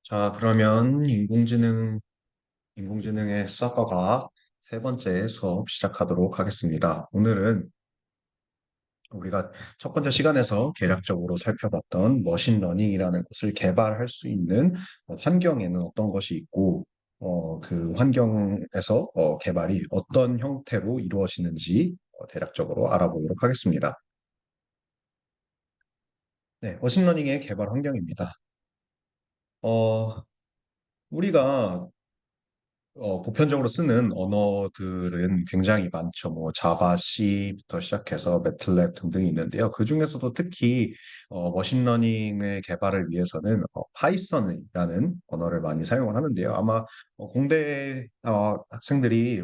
자, 그러면 인공지능의 수학과 과학 세 번째 수업 시작하도록 하겠습니다. 오늘은 우리가 첫 번째 시간에서 개략적으로 살펴봤던 머신러닝이라는 것을 개발할 수 있는 환경에는 어떤 것이 있고, 그 환경에서 개발이 어떤 형태로 이루어지는지 대략적으로 알아보도록 하겠습니다. 네, 머신러닝의 개발 환경입니다. 어, 우리가 보편적으로 쓰는 언어들은 굉장히 많죠. 뭐 자바, C부터 시작해서 매틀랩 등등이 있는데요. 그 중에서도 특히 머신러닝의 개발을 위해서는 파이썬이라는 언어를 많이 사용을 하는데요. 아마 공대 학생들이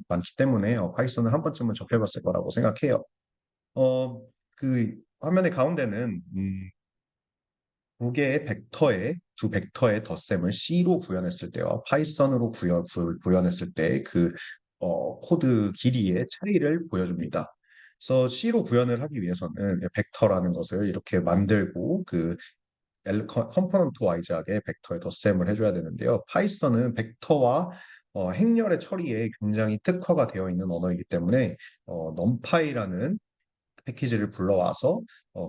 많기 때문에 파이썬을 한 번쯤은 접해봤을 거라고 생각해요. 어, 그 화면의 가운데는 두 벡터의 덧셈을 C로 구현했을 때와 파이썬으로 구현했을 때 그 코드 길이의 차이를 보여줍니다. 그래서 C로 구현을 하기 위해서는 벡터라는 것을 이렇게 만들고 그 컴포넌트 와이즈하게 벡터에 덧셈을 해줘야 되는데요. 파이썬은 벡터와 행렬의 처리에 굉장히 특화가 되어 있는 언어이기 때문에 넘파이라는 패키지를 불러와서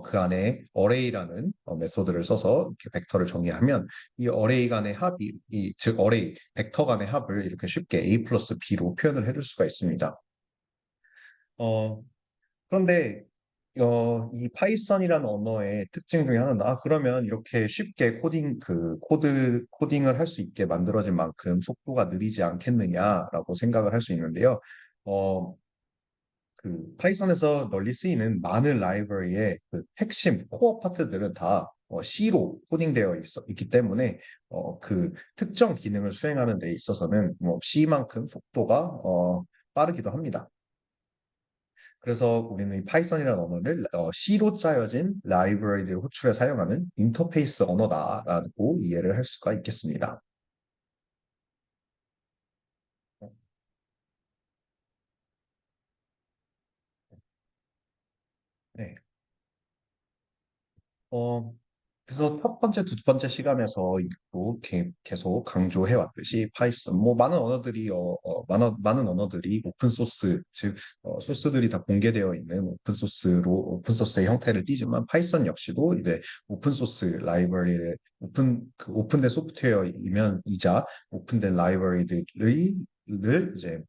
그 안에 어레이라는 메소드를 써서 이렇게 벡터를 정의하면 이 어레이 간의 합이 즉 어레이 벡터 간의 합을 이렇게 쉽게 a 플러스 b로 표현을 해줄 수가 있습니다. 어, 그런데 이 파이썬이라는 언어의 특징 중에 하나는 그러면 이렇게 쉽게 코딩을 할 수 있게 만들어진 만큼 속도가 느리지 않겠느냐라고 생각을 할 수 있는데요. 어, 그 파이썬에서 널리 쓰이는 많은 라이브러리의 그 핵심 코어 파트들은 다 C로 코딩되어 있기 때문에 그 특정 기능을 수행하는 데 있어서는 뭐 C만큼 속도가 빠르기도 합니다. 그래서 우리는 이 파이썬이라는 언어를 C로 짜여진 라이브러리를 호출해 사용하는 인터페이스 언어다라고 이해를 할 수가 있겠습니다. 네. 어, 그래서 첫 번째, 두 번째 시간에서 계속 강조해 왔듯이 파이썬, 뭐 많은 언어들이 오픈 소스, 즉 소스들이 다 공개되어 있는 오픈 소스의 형태를 띠지만 파이썬 역시도 이제 오픈 소스 라이브러리를 오픈된 소프트웨어이면이자 오픈된 라이브러리들을 이제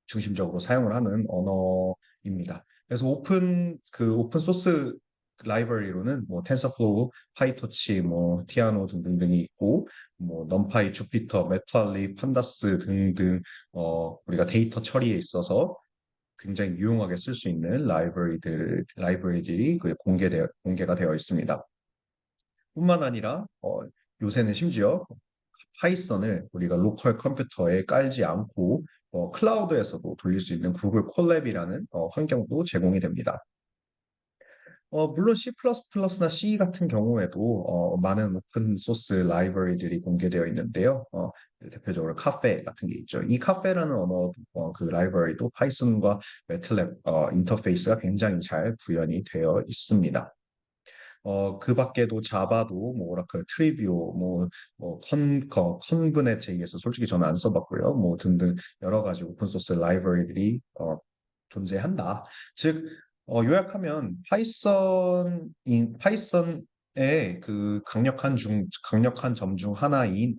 중심적으로 사용을 하는 언어입니다. 그래서 오픈 소스 라이브러리로는 뭐 텐서플로우, 파이토치, 뭐 티아노 등등등이 있고 뭐 넘파이, 주피터, 매플립, 판다스 등등 우리가 데이터 처리에 있어서 굉장히 유용하게 쓸 수 있는 라이브러리들이 공개가 되어 있습니다. 뿐만 아니라 요새는 심지어 파이썬을 우리가 로컬 컴퓨터에 깔지 않고 클라우드에서도 돌릴 수 있는 구글 콜랩이라는 환경도 제공이 됩니다. 물론 C++나 C 같은 경우에도 많은 오픈 소스 라이브러리들이 공개되어 있는데요. 대표적으로 카페 같은 게 있죠. 이 카페라는 그 라이브러리도 파이썬과 매틀랩 인터페이스가 굉장히 잘 구현이 되어 있습니다. 그 밖에도 자바도 뭐 오라클 트리비오 컨브넷 JS 솔직히 저는 안 써봤고요. 뭐 등등 여러 가지 오픈 소스 라이브러리들이 존재한다. 즉 요약하면 파이썬의 그 강력한 점 중 하나인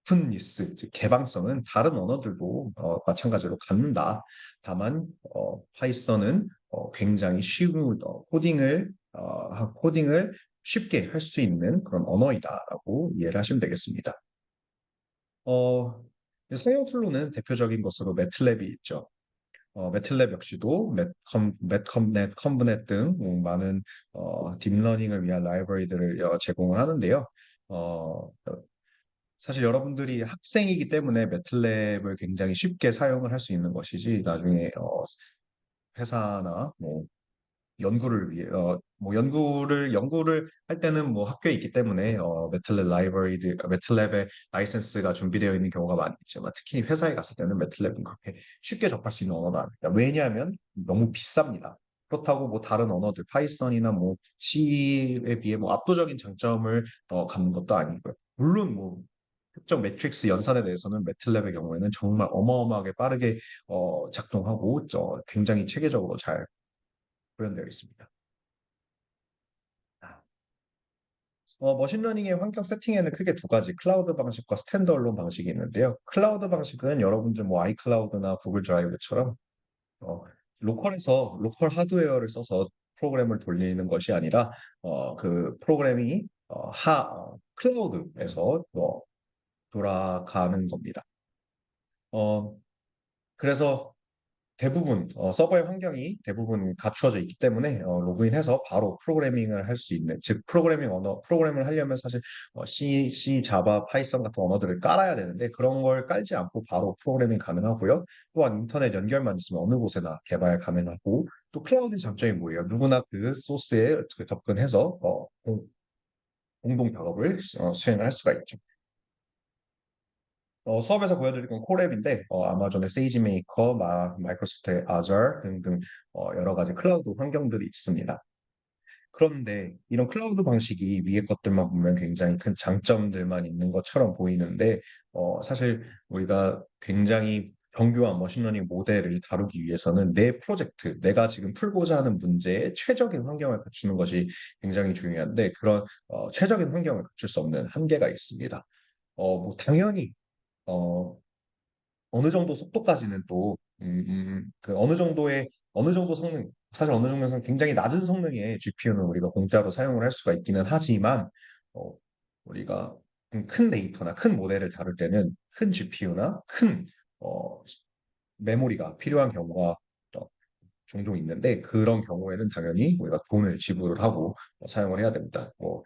오픈니스, 즉 개방성은 다른 언어들도 마찬가지로 갖는다. 다만 파이썬은 굉장히 쉬운 코딩을 쉽게 할 수 있는 그런 언어이다라고 이해를 하시면 되겠습니다. 어, 사용 툴로는 대표적인 것으로 매틀랩이 있죠. 매틀랩 역시도 넷 컴브넷 등 많은 딥러닝을 위한 라이브러리들을 제공을 하는데요. 어, 사실 여러분들이 학생이기 때문에 매틀랩을 굉장히 쉽게 사용을 할 수 있는 것이지 나중에 회사나 뭐 연구를 할 때는 뭐 학교에 있기 때문에 매틀랩의 라이센스가 준비되어 있는 경우가 많이 있지만 특히 회사에 갔을 때는 매틀랩은 그렇게 쉽게 접할 수 있는 언어는 아닙니다. 왜냐하면 너무 비쌉니다. 그렇다고 뭐 다른 언어들, 파이썬이나 뭐 C에 비해 뭐 압도적인 장점을 갖는 것도 아니고요. 물론 뭐 특정 매트릭스 연산에 대해서는 매틀랩의 경우에는 정말 어마어마하게 빠르게 작동하고 굉장히 체계적으로 잘 구현되어 있습니다. 머신러닝의 환경 세팅에는 크게 두 가지, 클라우드 방식과 스탠드얼론 방식이 있는데요. 클라우드 방식은 여러분들 뭐 아이클라우드나 구글 드라이브처럼 어, 로컬 하드웨어를 써서 프로그램을 돌리는 것이 아니라 그 프로그램이 클라우드에서 돌아가는 겁니다. 어, 그래서 대부분 서버의 환경이 대부분 갖추어져 있기 때문에 로그인해서 바로 프로그래밍을 할 수 있는, 즉 프로그램을 하려면 사실 C, 자바, 파이썬 같은 언어들을 깔아야 되는데 그런 걸 깔지 않고 바로 프로그래밍 가능하고요. 또한 인터넷 연결만 있으면 어느 곳에나 개발 가능하고, 또 클라우드 장점이 뭐예요? 누구나 그 소스에 접근해서 공동 작업을 수행할 수가 있죠. 수업에서 보여드릴 건 콜앱인데 아마존의 세이지메이커, 마이크로소프트의 아저 등등 여러 가지 클라우드 환경들이 있습니다. 그런데 이런 클라우드 방식이 위에 것들만 보면 굉장히 큰 장점들만 있는 것처럼 보이는데 사실 우리가 굉장히 정교한 머신러닝 모델을 다루기 위해서는 내 프로젝트, 내가 지금 풀고자 하는 문제에 최적인 환경을 갖추는 것이 굉장히 중요한데 그런 최적인 환경을 갖출 수 없는 한계가 있습니다. 뭐 당연히 어, 어느 정도 속도까지는 또, 그 어느 정도 성능, 사실 어느 정도 성능, 굉장히 낮은 성능의 GPU는 우리가 공짜로 사용을 할 수가 있기는 하지만, 어, 우리가 큰 데이터나 큰 모델을 다룰 때는 큰 GPU나 큰, 어, 메모리가 필요한 경우가 어, 종종 있는데, 그런 경우에는 당연히 우리가 돈을 지불을 하고 사용을 해야 됩니다. 뭐,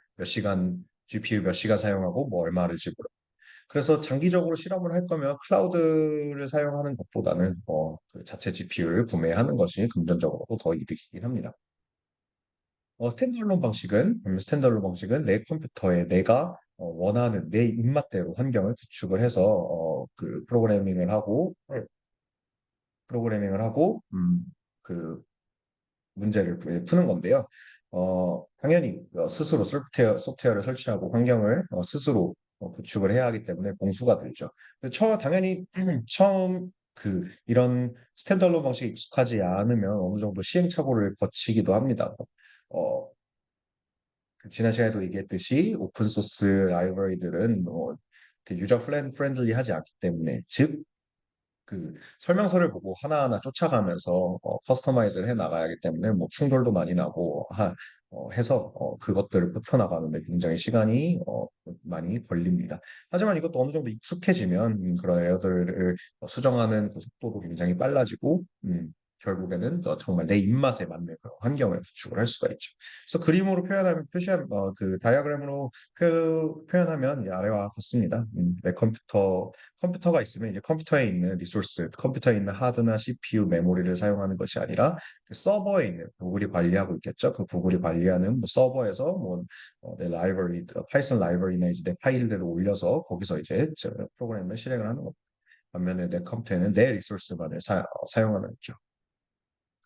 GPU 몇 시간 사용하고 뭐 얼마를 지불 그래서 장기적으로 실험을 할 거면 클라우드를 사용하는 것보다는 그 자체 GPU를 구매하는 것이 금전적으로 더 이득이긴 합니다. 스탠드얼론 방식은 내 컴퓨터에 내가 원하는 내 입맛대로 환경을 구축을 해서 그 프로그래밍을 하고 그 문제를 푸는 건데요. 당연히 스스로 소프트웨어를 설치하고 환경을 스스로 구축을 해야 하기 때문에 공수가 들죠. 당연히 처음 이런 스탠더론 방식에 익숙하지 않으면 어느 정도 시행착오를 거치기도 합니다. 어, 지난 시간에도 얘기했듯이 오픈 소스 라이브러리들은 유저 프렌들리하지 않기 때문에, 즉 설명서를 보고 하나하나 쫓아가면서 커스터마이즈를 해 나가야 하기 때문에 뭐 충돌도 많이 나고 해서 그것들을 좁혀나가는데 굉장히 시간이 많이 걸립니다. 하지만 이것도 어느 정도 익숙해지면 그런 에러들을 수정하는 그 속도도 굉장히 빨라지고 결국에는 정말 내 입맛에 맞는 그런 환경을 구축을 할 수가 있죠. 그래서 그림으로 그 다이어그램으로 표현하면 이 아래와 같습니다. 내 컴퓨터가 있으면 이제 컴퓨터에 있는 하드나 CPU, 메모리를 사용하는 것이 아니라 그 서버에 있는 구글이 관리하고 있겠죠. 그 구글이 관리하는 뭐 서버에서 내 파이썬 라이브러리나 이제 내 파일들을 올려서 거기서 이제 저 프로그램을 실행을 하는 겁니다. 반면에 내 컴퓨터에는 내 리소스만을 사용하는 거죠.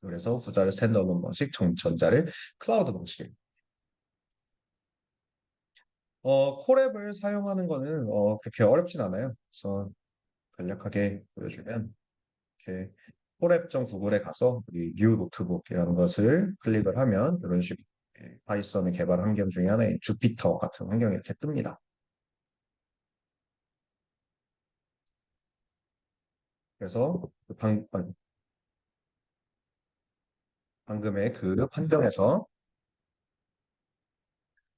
그래서 후자를 스탠드얼론 방식, 전자를 클라우드 방식입니다. 콜앱을 사용하는 거는 그렇게 어렵진 않아요. 그래서 간략하게 보여주면 이렇게 콜앱.구글에 가서 우리 뉴 노트북이라는 것을 클릭을 하면 이런 식으로 파이썬의 개발 환경 중에 하나인 주피터 같은 환경이 이렇게 뜹니다. 그래서 방금의 그 환경에서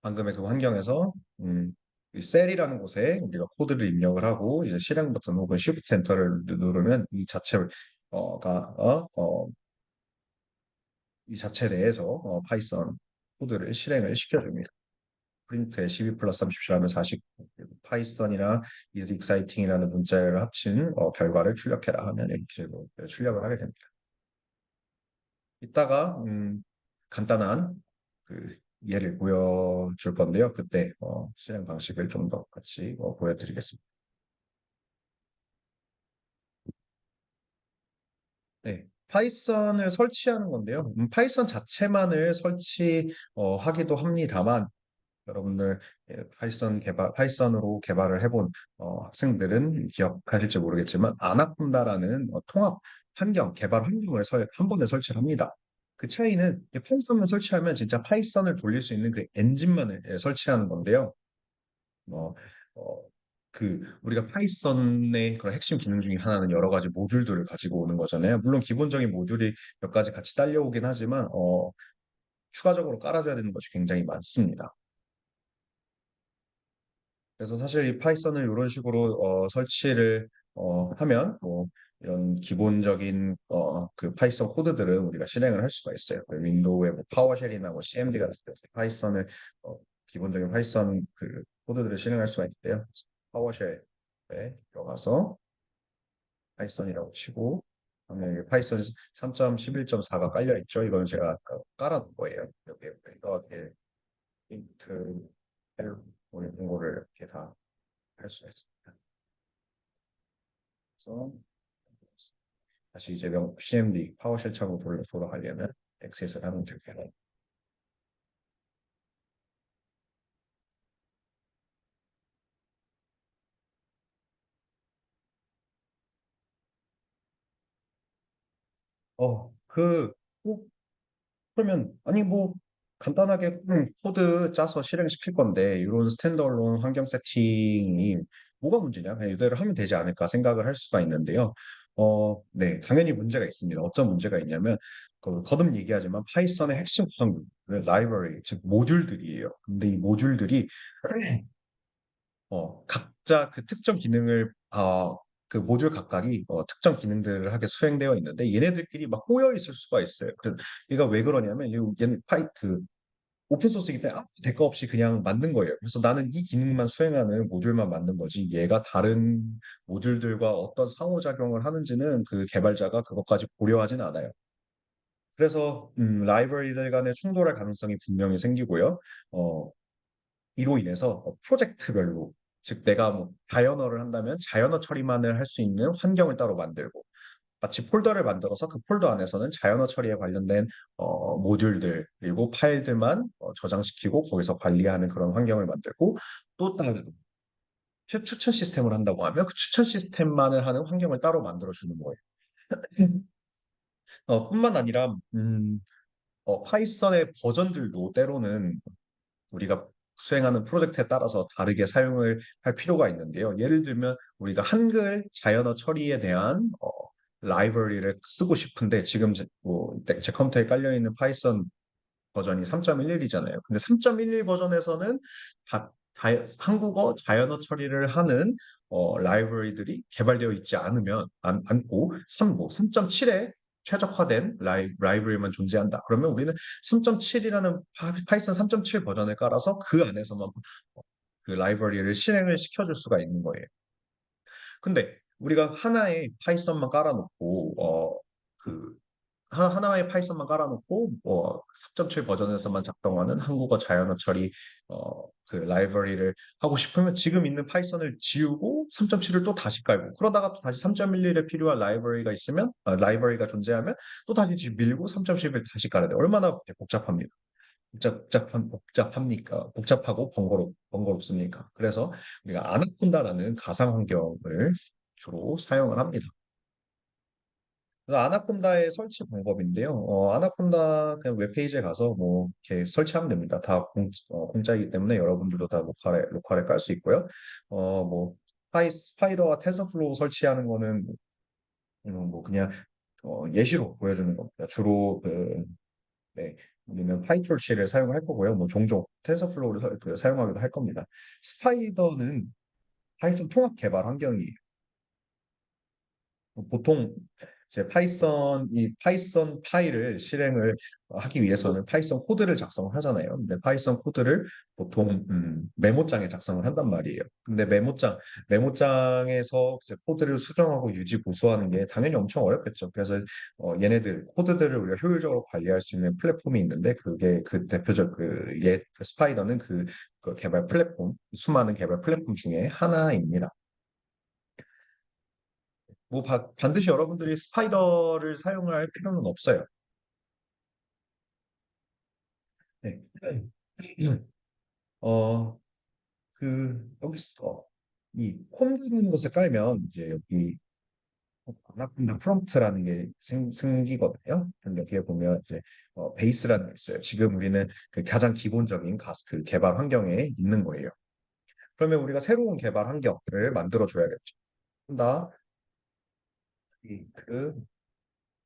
방금의 그 환경에서 이 셀이라는 곳에 우리가 코드를 입력을 하고 이제 실행 버튼 혹은 Shift 엔터를 누르면 이 자체 내에서 파이썬 코드를 실행을 시켜줍니다. 프린트에 12 플러스 37하면 40, 파이썬이나 is exciting이라는 문자를 합친 결과를 출력해라 하면 이렇게 출력을 하게 됩니다. 이따가 간단한 그 예를 보여줄 건데요. 그때 실행 방식을 좀 더 같이 보여드리겠습니다. 네, 파이썬을 설치하는 건데요. 파이썬 자체만을 하기도 합니다만, 여러분들 파이썬으로 개발을 해본 학생들은 기억하실지 모르겠지만 아나콘다라는 통합 개발 환경을 한 번에 설치를 합니다. 그 차이는 파이썬을 설치하면 진짜 파이썬을 돌릴 수 있는 그 엔진만을 설치하는 건데요. 뭐, 어, 우리가 파이썬의 그런 핵심 기능 중에 하나는 여러 가지 모듈들을 가지고 오는 거잖아요. 물론 기본적인 모듈이 몇 가지 같이 딸려오긴 하지만, 추가적으로 깔아줘야 되는 것이 굉장히 많습니다. 그래서 사실 이 파이썬을 이런 식으로 설치를 하면 뭐 이런 기본적인 그 파이썬 코드들은 우리가 실행을 할 수가 있어요. 그 윈도우의 뭐 파워쉘이나 뭐 CMD 같은 데 파이썬을 기본적인 파이썬 그 코드들을 실행할 수가 있는데요. 파워쉘에 들어가서 파이썬이라고 치고 그다음에 파이썬 3.11.4가 깔려 있죠. 이건 제가 아까 깔아놓은 거예요. 여기 이렇게 인트 이런 거를 이렇게 다 할 수가 있습니다. 그래서 다시 이제 CMD 파워쉘 창으로 돌아가려면 엑셋을 하면 되고요. 꼭 그러면 아니 뭐 간단하게 코드 짜서 실행시킬 건데 이런 스탠드얼론 환경 세팅이 뭐가 문제냐? 그냥 이대로 하면 되지 않을까 생각을 할 수가 있는데요. 네, 당연히 문제가 있습니다. 어떤 문제가 있냐면 거듭 얘기하지만 파이썬의 핵심 구성은 라이브러리, 즉 모듈들이에요. 근데 이 모듈들이 각자 그 특정 기능을 그 모듈 각각이 특정 기능들을 하게 수행되어 있는데 얘네들끼리 막 꼬여 있을 수가 있어요. 얘가 왜 그러냐면 얘는 오픈 소스이기 때문에 아무 대가 없이 그냥 만든 거예요. 그래서 나는 이 기능만 수행하는 모듈만 만든 거지 얘가 다른 모듈들과 어떤 상호작용을 하는지는 그 개발자가 그것까지 고려하진 않아요. 그래서 라이브러리들 간의 충돌할 가능성이 분명히 생기고요. 어, 이로 인해서 프로젝트별로 즉 내가 뭐 자연어를 한다면 자연어 처리만을 할 수 있는 환경을 따로 만들고 마치 폴더를 만들어서 그 폴더 안에서는 자연어 처리에 관련된 모듈들 그리고 파일들만 저장시키고 거기서 관리하는 그런 환경을 만들고 또 다른 추천 시스템을 한다고 하면 그 추천 시스템만을 하는 환경을 따로 만들어 주는 거예요. 뿐만 아니라 파이썬의 버전들도 때로는 우리가 수행하는 프로젝트에 따라서 다르게 사용을 할 필요가 있는데요. 예를 들면 우리가 한글 자연어 처리에 대한 라이브러리를 쓰고 싶은데 지금 제 컴퓨터에 깔려 있는 파이썬 버전이 3.11이잖아요. 근데 3.11 버전에서는 한국어 자연어 처리를 하는 라이브러리들이 개발되어 있지 않고 3.7에 최적화된 라이브러리만 존재한다. 그러면 우리는 3.7이라는 파이썬 3.7 버전을 깔아서 그 안에서만 그 라이브러리를 실행을 시켜줄 수가 있는 거예요. 근데 우리가 하나의 파이썬만 깔아놓고 그 하나의 파이썬만 깔아놓고 3.7 버전에서만 작동하는 한국어 자연어 처리 그 라이브러리를 하고 싶으면 지금 있는 파이썬을 지우고 3.7을 또 다시 깔고 그러다가 또 다시 3.11에 필요한 라이브러리가 존재하면 또 다시 밀고 3.11을 다시 깔아야 돼. 얼마나 복잡합니까? 복잡합니까? 복잡하고 번거롭습니까? 그래서 우리가 아나콘다라는 가상 환경을 주로 사용을 합니다. 그래서 아나콘다의 설치 방법인데요. 아나콘다 그냥 웹페이지에 가서 뭐 이렇게 설치하면 됩니다. 다 공짜이기 때문에 여러분들도 다 로컬에 깔 수 있고요. 뭐 스파이더와 텐서플로우 설치하는 거는 뭐 그냥 예시로 보여주는 겁니다. 주로 네, 우리는 파이torch를 사용할 거고요. 뭐 종종 텐서플로우를 사용하기도 할 겁니다. 스파이더는 파이썬 통합 개발 환경이에요. 보통 이제 이 파이썬 파일을 실행을 하기 위해서는 파이썬 코드를 작성을 하잖아요. 근데 파이썬 코드를 보통 메모장에 작성을 한단 말이에요. 근데 메모장에서 이제 코드를 수정하고 유지 보수하는 게 당연히 엄청 어렵겠죠. 그래서 얘네들 코드들을 우리가 효율적으로 관리할 수 있는 플랫폼이 있는데 그게 그 대표적 그 스파이더는 그 개발 플랫폼 수많은 개발 플랫폼 중에 하나입니다. 뭐 반드시 여러분들이 스파이더를 사용할 필요는 없어요. 네. 어, 여기서 콤이라는 것을 깔면 이제 여기 아나콘다 프롬프트라는 게 생기거든요. 그럼 여기에 보면 이제 베이스라는 게 있어요. 지금 우리는 그 가장 기본적인 그 개발 환경에 있는 거예요. 그러면 우리가 새로운 개발 환경을 만들어 줘야겠죠. 나 그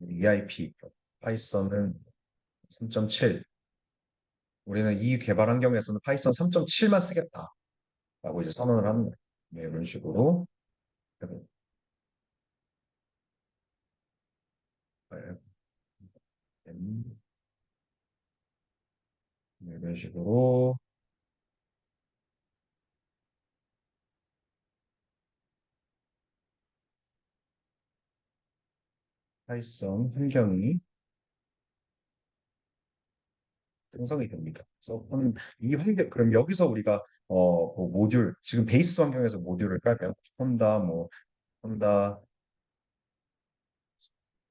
EIP 파이썬은 3.7 우리는 이 개발 환경에서는 파이썬 3.7만 쓰겠다라고 이제 선언을 하는 거예요. 네, 이런 식으로 네, 이런 식으로 파이썬 환경이 생성이 됩니다. 그래서 이 환경 그럼 여기서 우리가 뭐 모듈 지금 베이스 환경에서 모듈을 깔면 혼다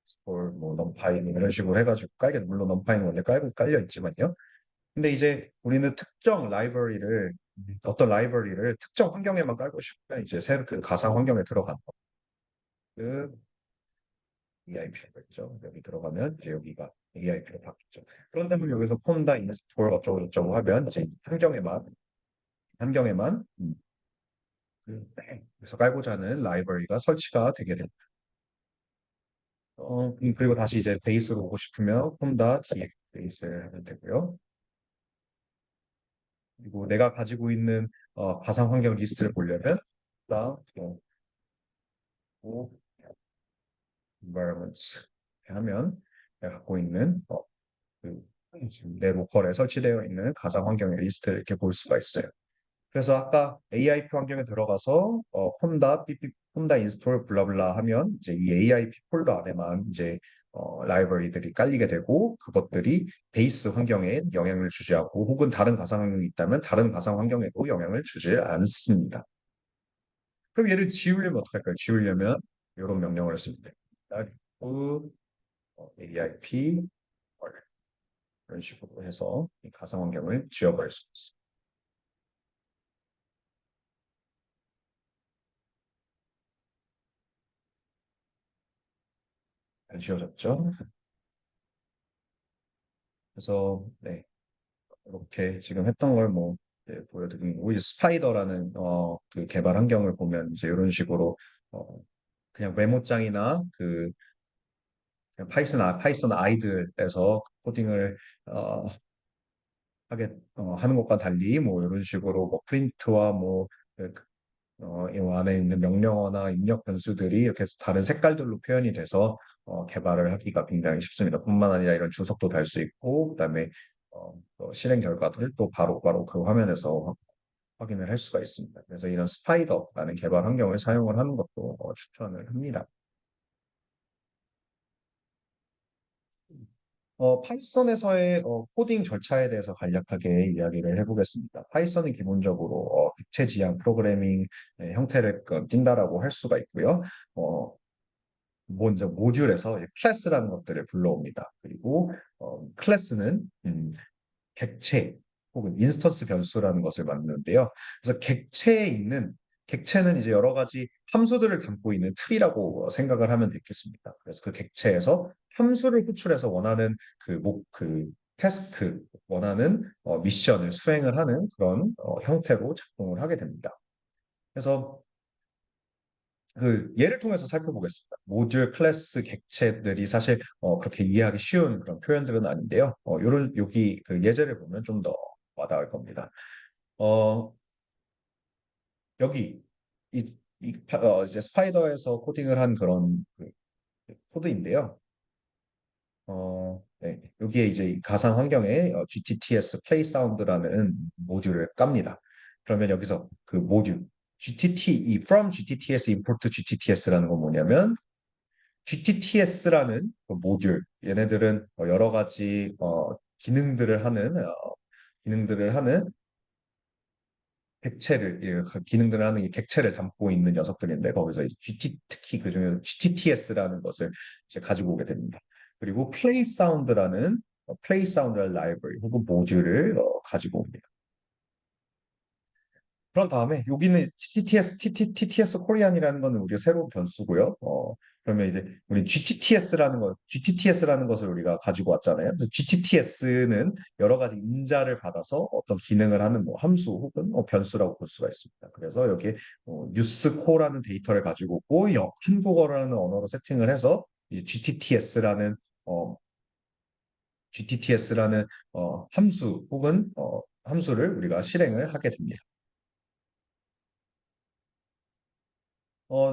스폴 뭐 넘파이 뭐 이런 식으로 해가지고 깔게 물론 넘파이는 원래 깔고 깔려 있지만요. 근데 이제 우리는 특정 라이브러리를 어떤 라이브러리를 특정 환경에만 깔고 싶으면 이제 새로 그 가상 환경에 들어간 그 EIP가 있죠. 여기 들어가면 이제 여기가 EIP로 바뀌죠. 그런 다음에 여기서 폰다 인스톨 어쩌고 저쩌고 하면 이제 환경에만 그래서 깔고자 하는 라이브러리가 설치가 되게 됩니다. 그리고 다시 이제 베이스로 오고 싶으면 폰다 DX 베이스를 하면 되고요. 그리고 내가 가지고 있는 가상 환경 리스트를 보려면 다 뭐, environments 하면 내가 갖고 있는 그 지금 내 로컬에 설치되어 있는 가상 환경의 리스트를 이렇게 볼 수가 있어요. 그래서 아까 AIP 환경에 들어가서 콘다 pp 콘다 인스톨 블라블라 하면 이제 이 AIP 폴더 안에만 이제 라이브러리들이 깔리게 되고 그것들이 베이스 환경에 영향을 주지 않고 혹은 다른 가상 환경이 있다면 다른 가상 환경에도 영향을 주지 않습니다. 그럼 얘를 지우려면 어떻게 할까요? 지우려면 이런 명령을 쓰면 됩니다. AIP 이런 식으로 해서 이 가상 환경을 지워버릴 수 있어요. 잘 지워졌죠? 그래서 네, 이렇게 지금 했던 걸 뭐 보여드린 거고 이제 스파이더라는 그 개발 환경을 보면 이제 이런 식으로 어, 그냥 메모장이나 그 그냥 파이썬 아이들에서 코딩을 어, 하는 것과 달리 뭐 이런 식으로 뭐 프린트와 뭐 이 안에 있는 명령어나 입력 변수들이 이렇게 다른 색깔들로 표현이 돼서 개발을 하기가 굉장히 쉽습니다. 뿐만 아니라 이런 주석도 달 수 있고, 그다음에 또 실행 결과들 또 바로바로 그 화면에서 확인을 할 수가 있습니다. 그래서 이런 스파이더라는 개발 환경을 사용을 하는 것도 추천을 합니다. 파이썬에서의 코딩 절차에 대해서 간략하게 이야기를 해보겠습니다. 파이썬은 기본적으로 객체 지향 프로그래밍 형태를 띈다라고 할 수가 있고요. 어, 먼저 모듈에서 클래스라는 것들을 불러옵니다. 그리고 클래스는 객체 혹은 인스턴스 변수라는 것을 만드는데요. 그래서 객체는 이제 여러 가지 함수들을 담고 있는 틀이라고 생각을 하면 되겠습니다. 그래서 그 객체에서 함수를 호출해서 원하는 그 태스크, 원하는 미션을 수행을 하는 그런 형태로 작동을 하게 됩니다. 그래서 그 예를 통해서 살펴보겠습니다. 모듈, 클래스, 객체들이 사실 그렇게 이해하기 쉬운 그런 표현들은 아닌데요. 요런 여기 그 예제를 보면 좀 더 와닿을 겁니다. 어, 여기 이제 스파이더에서 코딩을 한 그런 코드인데요. 네, 여기에 이제 이 가상 환경에 GTTS 플레이 사운드라는 모듈을 깝니다. 그러면 여기서 그 모듈 이 from GTTS import GTTS라는 건 뭐냐면 GTTS라는 그 모듈, 얘네들은 여러 가지 기능들을 하는 객체를 그 기능들을 하는 이 객체를 담고 있는 녀석들인데 거기서 이제 특히 그중에 GTTS라는 것을 이제 가지고 오게 됩니다. 그리고 플레이 사운드라는 라이브러리 혹은 모듈을 가지고 옵니다. 그런 다음에 여기는 TTS 코리안이라는 거는 우리가 새로운 변수고요. 그러면 이제 우리 GTTS라는 것을 우리가 가지고 왔잖아요. GTTS는 여러 가지 인자를 받아서 어떤 기능을 하는 뭐 함수 혹은 변수라고 볼 수가 있습니다. 그래서 여기 유스코라는 데이터를 가지고 있고 한국어라는 언어로 세팅을 해서 이제 GTTS라는 함수 혹은 함수를 우리가 실행을 하게 됩니다.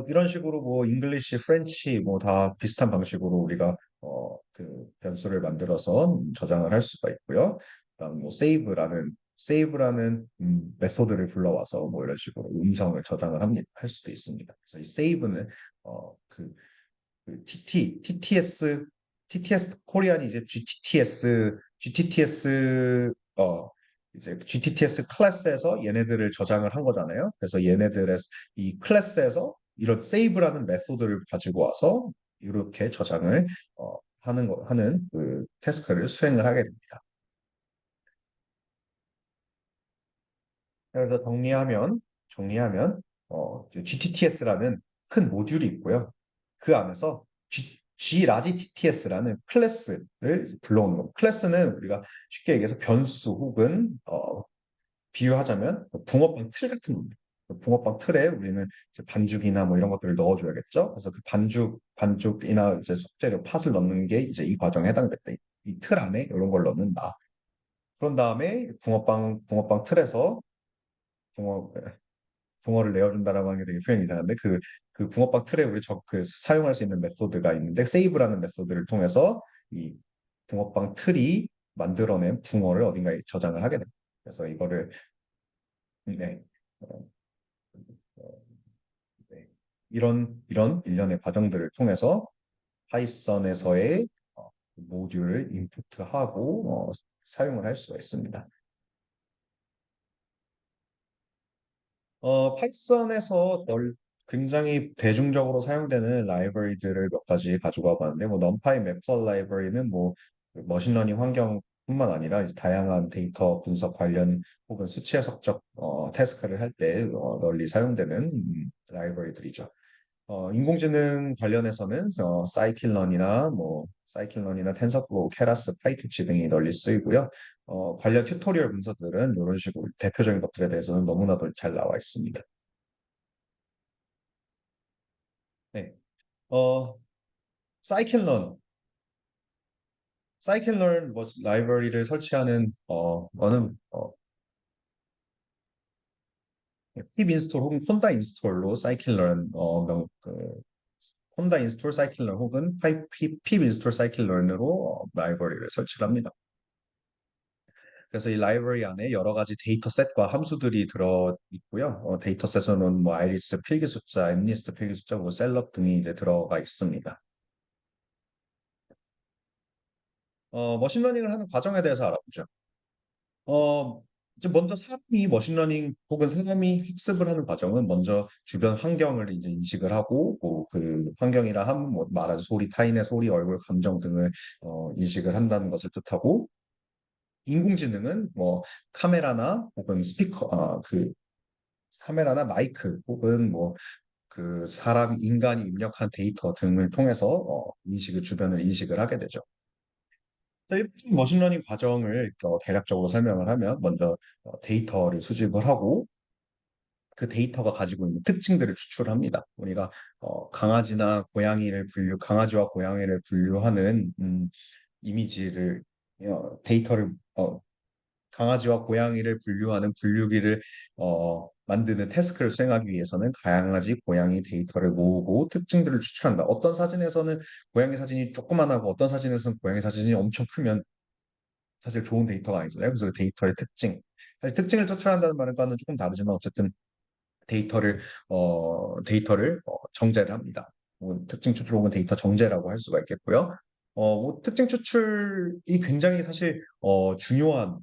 이런 식으로 뭐 잉글리시, 프렌치 뭐 다 비슷한 방식으로 우리가 그 변수를 만들어서 저장을 할 수가 있고요. 그다음 뭐 세이브라는 메소드를 불러와서 뭐 이런 식으로 음성을 저장을 할 수도 있습니다. 그래서 이 세이브는 어, 그, TTS 코리안이 이제 GTTS 클래스에서 얘네들을 저장을 한 거잖아요. 그래서 이 클래스에서 이런 세이브라는 메소드를 가지고 와서 이렇게 저장을 하는 그 태스크를 수행을 하게 됩니다. 그래서 정리하면 GTTS라는 큰 모듈이 있고요. 그 안에서 라지 TTS라는 클래스를 불러오는 겁니다. 클래스는 우리가 쉽게 얘기해서 변수 혹은 비유하자면 붕어빵 틀 같은 겁니다. 붕어빵 틀에 우리는 이제 반죽이나 뭐 이런 것들을 넣어줘야겠죠. 그래서 그 반죽이나 이제 속재료 팥을 넣는 게 이제 이 과정에 해당된다. 이 틀 안에 이런 걸 넣는다. 그런 다음에 붕어빵 틀에서 붕어 붕어를 내어준다라고 하는 게 되게 표현이 이상한데 그 붕어빵 틀에 사용할 수 있는 메소드가 있는데 세이브라는 메소드를 통해서 이 붕어빵 틀이 만들어낸 붕어를 어딘가에 저장을 하게 됩니다. 그래서 이거를 네, 어, 어, 네. 이런 일련의 과정들을 통해서 파이썬에서의 모듈을 인풋하고 사용을 할 수가 있습니다. 파이썬에서 굉장히 대중적으로 사용되는 라이브러리들을 몇 가지 가지고 와봤는데, 뭐, numpy 매플 라이브러리는 뭐, 그 머신러닝 환경뿐만 아니라 이제 다양한 데이터 분석 관련 혹은 수치 해석적 태스크를 할 때 널리 사용되는 라이브러리들이죠. 인공지능 관련해서는 사이킬런이나 텐서플로우, 케라스, 파이투치 등이 널리 쓰이고요. 관련 튜토리얼 문서들은 이런 식으로 대표적인 것들에 대해서는 너무나도 잘 나와 있습니다. 네. 어, 사이킬런, 사이킬런 뭐 라이브러리를 설치하는 거는 핍 인스톨 혹은 콘다 인스톨로 콘다 인스톨 사이킬런 혹은 핍 인스톨 사이킬런으로 라이브러리를 설치를 합니다. 그래서 이 라이브러리 안에 여러 가지 데이터셋과 함수들이 들어 있고요. 데이터셋에는 뭐 아이리스 필기 숫자, 엠니스트 필기 숫자, 뭐 셀럽 등이 이제 들어가 있습니다. 머신러닝을 하는 과정에 대해서 알아보죠. 이제 먼저 사람이 머신러닝 혹은 사람이 학습을 하는 과정은 먼저 주변 환경을 이제 인식을 하고 뭐그 환경이라 하면 뭐 말하는 소리, 타인의 소리, 얼굴, 감정 등을 인식을 한다는 것을 뜻하고 인공지능은 뭐 카메라나 혹은 카메라나 마이크 혹은 뭐 그 인간이 입력한 데이터 등을 통해서 주변을 인식을 하게 되죠. 일반 머신러닝 과정을 대략적으로 설명을 하면 먼저 데이터를 수집을 하고 그 데이터가 가지고 있는 특징들을 추출합니다. 우리가 강아지와 고양이를 분류하는 이미지를 데이터를 강아지와 고양이를 분류하는 분류기를 만드는 태스크를 수행하기 위해서는 강아지, 고양이 데이터를 모으고 특징들을 추출한다. 어떤 사진에서는 고양이 사진이 조그만하고 어떤 사진에서는 고양이 사진이 엄청 크면 사실 좋은 데이터가 아니잖아요. 그래서 그 데이터의 사실 특징을 추출한다는 말과는 조금 다르지만 어쨌든 데이터를 정제를 합니다. 특징 추출 혹은 데이터 정제라고 할 수가 있겠고요. 뭐 특징 추출이 굉장히 사실 중요한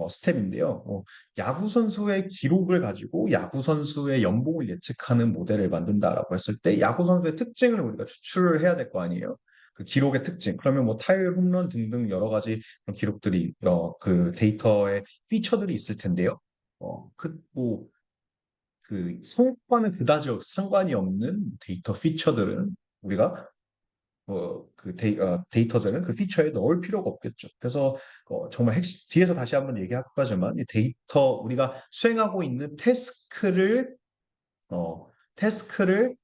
스텝인데요. 야구 선수의 기록을 가지고 야구 선수의 연봉을 예측하는 모델을 만든다라고 했을 때 야구 선수의 특징을 우리가 추출을 해야 될 거 아니에요. 그 기록의 특징. 그러면 뭐 타율, 홈런 등등 여러 가지 그런 기록들이 그 데이터의 피처들이 있을 텐데요. 뭐 그 성과는 그다지 상관이 없는 데이터 피처들은 우리가 그 데이터들은 그 피처에 넣을 필요가 없겠죠. 그래서 정말 뒤에서 다시 한번 얘기할 거지만 이 데이터 우리가 수행하고 있는 어, 태스크를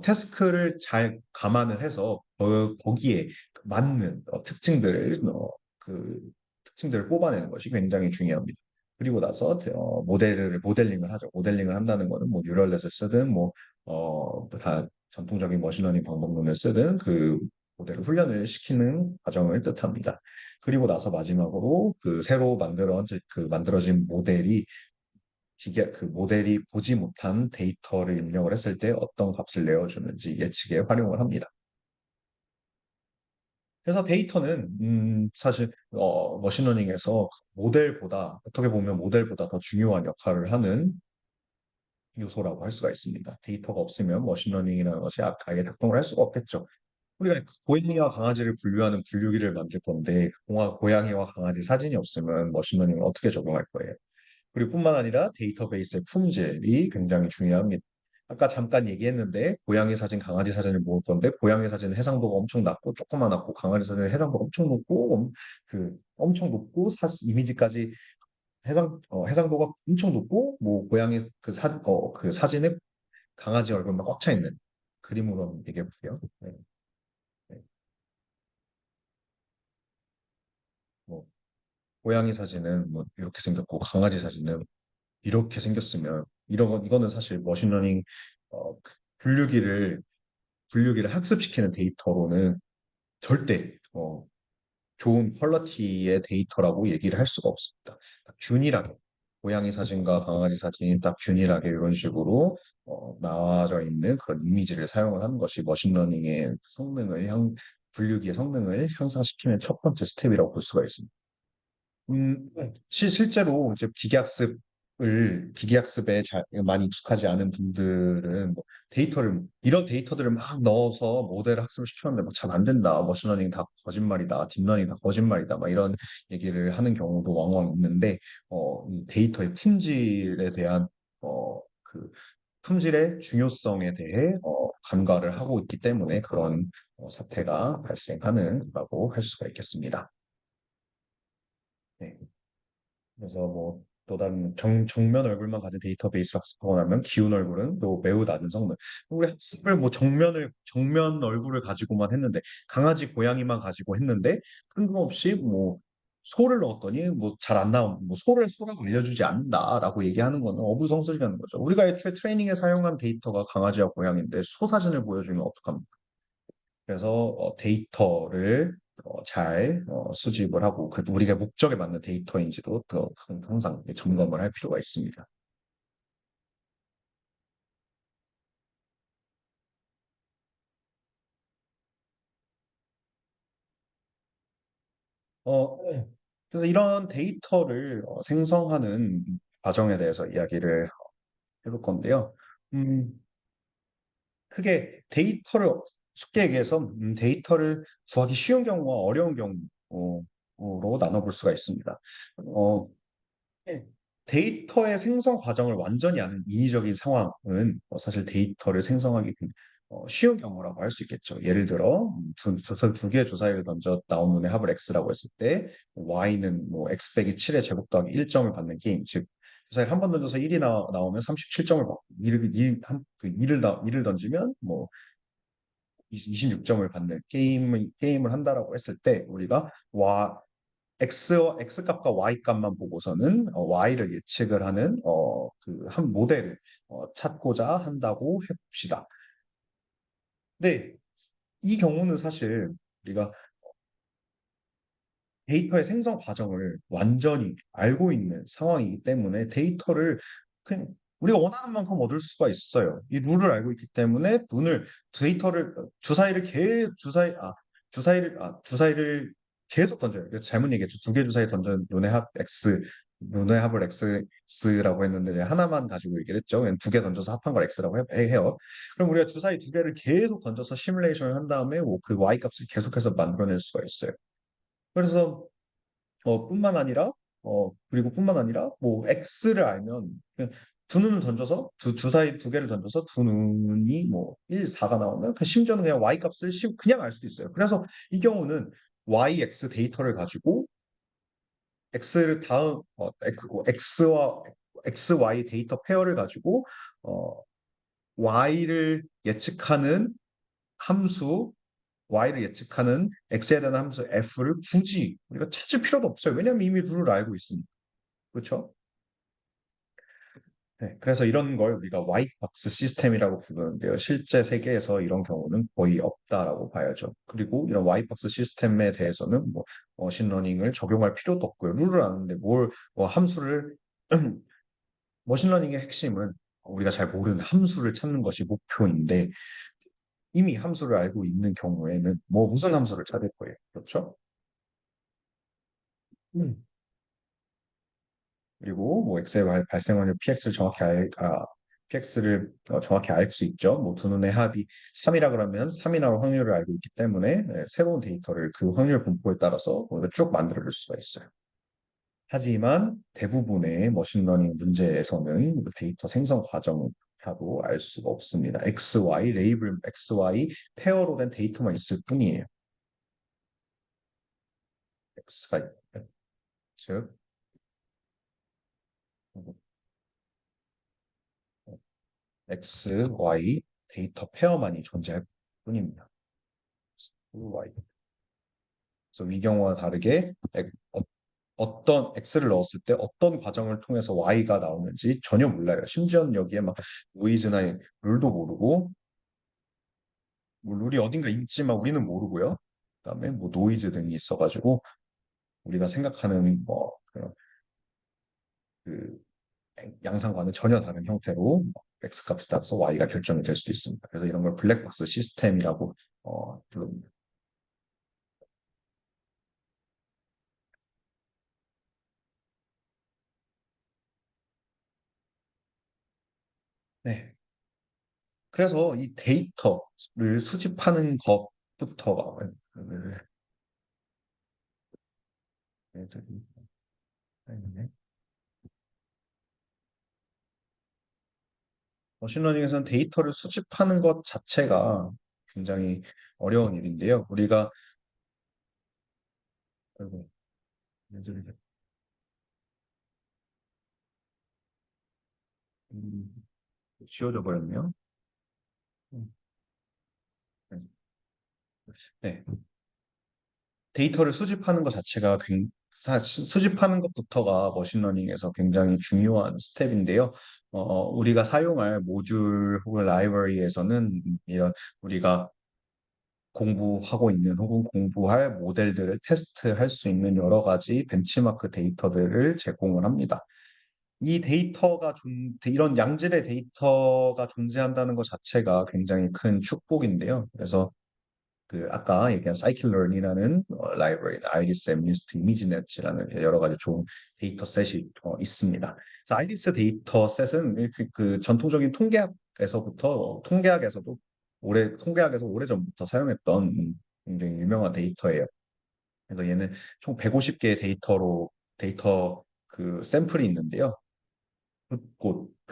태스크를 잘 감안을 해서 거기에 맞는 그 특징들을 뽑아내는 것이 굉장히 중요합니다. 그리고 나서 모델링을 하죠. 모델링을 한다는 거는 뭐 뉴럴넷을 쓰든 다 전통적인 머신러닝 방법론을 쓰든 그 모델을 훈련을 시키는 과정을 뜻합니다. 그리고 나서 마지막으로 그 새로 만들어진 모델이 그 모델이 보지 못한 데이터를 입력을 했을 때 어떤 값을 내어주는지 예측에 활용을 합니다. 그래서 데이터는 사실 머신러닝에서 모델보다 어떻게 보면 모델보다 더 중요한 역할을 하는 요소라고 할 수가 있습니다. 데이터가 없으면 머신러닝이라는 것이 아예 작동을 할 수가 없겠죠. 우리가 고양이와 강아지를 분류하는 분류기를 만들 건데 고양이와 강아지 사진이 없으면 머신러닝을 어떻게 적용할 거예요? 그리고 뿐만 아니라 데이터베이스의 품질이 굉장히 중요합니다. 아까 잠깐 얘기했는데 고양이 사진, 강아지 사진을 모을 건데 고양이 사진은 해상도가 엄청 낮고 조그만하고 강아지 사진은 해상도가 엄청 높고 엄청 높고 이미지까지 해상도가 엄청 높고 뭐 고양이 그 사진에 강아지 얼굴만 꽉 차 있는 그림으로 한번 얘기해 볼게요. 네, 네. 뭐 고양이 사진은 뭐 이렇게 생겼고 강아지 사진은 이렇게 생겼으면 이거는 사실 머신러닝 그 분류기를 학습시키는 데이터로는 절대 좋은 퀄리티의 데이터라고 얘기를 할 수가 없습니다. 딱 균일하게 고양이 사진과 강아지 사진이 딱 균일하게 이런 식으로 나와져 있는 그런 이미지를 사용을 하는 것이 머신러닝의 분류기의 성능을 향상시키는 첫 번째 스텝이라고 볼 수가 있습니다. 실제로 이제 기계학습에 많이 익숙하지 않은 분들은 뭐 이런 데이터들을 막 넣어서 모델 학습을 시켰는데 막 잘 안 된다. 머신러닝 다 거짓말이다. 딥러닝 다 거짓말이다. 막 이런 얘기를 하는 경우도 왕왕 있는데, 이 데이터의 그 품질의 중요성에 대해 간과를 하고 있기 때문에 그런 사태가 발생하는 거라고 할 수가 있겠습니다. 네. 그래서 뭐 또 다른 정면 얼굴만 가진 데이터베이스를 학습하고 나면 기운 얼굴은 또 매우 낮은 성능. 우리 학습을 뭐 정면 얼굴을 가지고만 했는데 강아지 고양이만 가지고 했는데 뜬금없이 뭐 소를 넣었더니 뭐 잘 안 나온 뭐 소라고 알려주지 않는다라고 얘기하는 거는 어불성설이라는 거죠. 우리가 애초에 트레이닝에 사용한 데이터가 강아지와 고양이인데 소 사진을 보여주면 어떡합니까? 그래서 데이터를 잘 수집을 하고 우리가 목적에 맞는 데이터인지도 더 항상 점검을 할 필요가 있습니다. 네. 그래서 이런 데이터를 생성하는 과정에 대해서 이야기를 해볼 건데요. 음, 크게 데이터를 쉽게 얘기해서 데이터를 구하기 쉬운 경우와 어려운 경우로 나눠볼 수가 있습니다. 어, 네. 데이터의 생성 과정을 완전히 아는 인위적인 상황은 사실 데이터를 생성하기 쉬운 경우라고 할 수 있겠죠. 예를 들어 두 개의 주사위를 던져 나온 눈의 합을 x라고 했을 때 y는 뭐 x 빼기 7의 제곱 더하기 1점을 받는 게임. 즉 주사위를 한 번 던져서 1이 나오면 37점을 받고 1을 던지면 뭐 26점을 받는 게임을 한다라고 했을 때 우리가 X 값과 Y 값만 보고서는 Y를 예측을 하는 그 한 모델을 찾고자 한다고 해봅시다. 근데 이 경우는 사실 우리가 데이터의 생성 과정을 완전히 알고 있는 상황이기 때문에 데이터를 그냥 우리가 원하는 만큼 얻을 수가 있어요. 이 룰을 알고 있기 때문에 데이터를 주사위를 주사위를 계속 던져요. 그래서 잘못 얘기했죠. 두 개 주사위 던져 논의 합을 X라고 했는데 이제 하나만 가지고 얘기를 했죠. 그냥 두 개 던져서 합한 걸 X라고 해요. 그럼 우리가 주사위 두 개를 계속 던져서 시뮬레이션을 한 다음에 그 Y 값을 계속해서 만들어낼 수가 있어요. 그래서 뿐만 아니라 그리고 뿐만 아니라 뭐 X를 알면 그냥 두 눈을 던져서 주사위 두 개를 던져서 두 눈이 뭐 1, 4가 나오면 심지어는 그냥 Y 값을 그냥 알 수도 있어요. 그래서 이 경우는 YX 데이터를 가지고 X를 다음 X와 XY 데이터 페어를 가지고 어, Y를 예측하는 함수 Y를 예측하는 X에 대한 함수 F를 굳이 우리가 찾을 필요도 없어요. 왜냐하면 이미 룰을 알고 있으니까. 그렇죠? 네, 그래서 이런 걸 우리가 화이트박스 시스템이라고 부르는데요. 실제 세계에서 이런 경우는 거의 없다라고 봐야죠. 그리고 이런 화이트박스 시스템에 대해서는 뭐 머신러닝을 적용할 필요도 없고요. 룰을 아는데 뭐 함수를 머신러닝의 핵심은 우리가 잘 모르는 함수를 찾는 것이 목표인데 이미 함수를 알고 있는 경우에는 뭐 무슨 함수를 찾을 거예요. 그렇죠? 음. 그리고 뭐 엑셀 발생 확률 PX를 정확히 알 수 있죠. 뭐 두 눈의 합이 3이라 그러면 3이 나올 확률을 알고 있기 때문에 새로운 데이터를 그 확률 분포에 따라서 우리가 쭉 만들어줄 수가 있어요. 하지만 대부분의 머신러닝 문제에서는 그 데이터 생성 과정하고 알 수가 없습니다. 레이블 XY 페어로 된 데이터만 있을 뿐이에요. X가 즉 X, Y 데이터 페어만이 존재할 뿐입니다. Y. 그래서 이 경우와 다르게 어떤 X를 넣었을 때 어떤 과정을 통해서 Y가 나오는지 전혀 몰라요. 심지어는 여기에 막 노이즈나 룰도 모르고 뭐 룰이 어딘가 있지만 우리는 모르고요. 그다음에 뭐 노이즈 등이 있어가지고 우리가 생각하는 뭐 그런 그 양상과는 전혀 다른 형태로 X 값에 따라서 Y가 결정이 될 수도 있습니다. 그래서 이런 걸 블랙박스 시스템이라고 부릅니다. 네. 그래서 이 데이터를 수집하는 것부터가 머신러닝에서는 데이터를 수집하는 것 자체가 굉장히 어려운 일인데요. 우리가 아이고, 얘들이 음, 지워져 버렸네요. 음, 네, 데이터를 수집하는 것 자체가 수집하는 것부터가 머신러닝에서 굉장히 중요한 스텝인데요. 우리가 사용할 모듈 혹은 라이브러리에서는 이런 우리가 공부하고 있는 혹은 공부할 모델들을 테스트할 수 있는 여러 가지 벤치마크 데이터들을 제공을 합니다. 이런 양질의 데이터가 존재한다는 것 자체가 굉장히 큰 축복인데요. 그래서 그 아까 얘기한 scikit-learn이라는 라이브러리, iris, MNIST, ImageNet이라는 여러 가지 좋은 데이터셋이 있습니다. 그래서 iris 데이터셋은 그 전통적인 통계학에서 오래전부터 사용했던 굉장히 유명한 데이터예요. 그래서 얘는 총 150개의 데이터 그 샘플이 있는데요.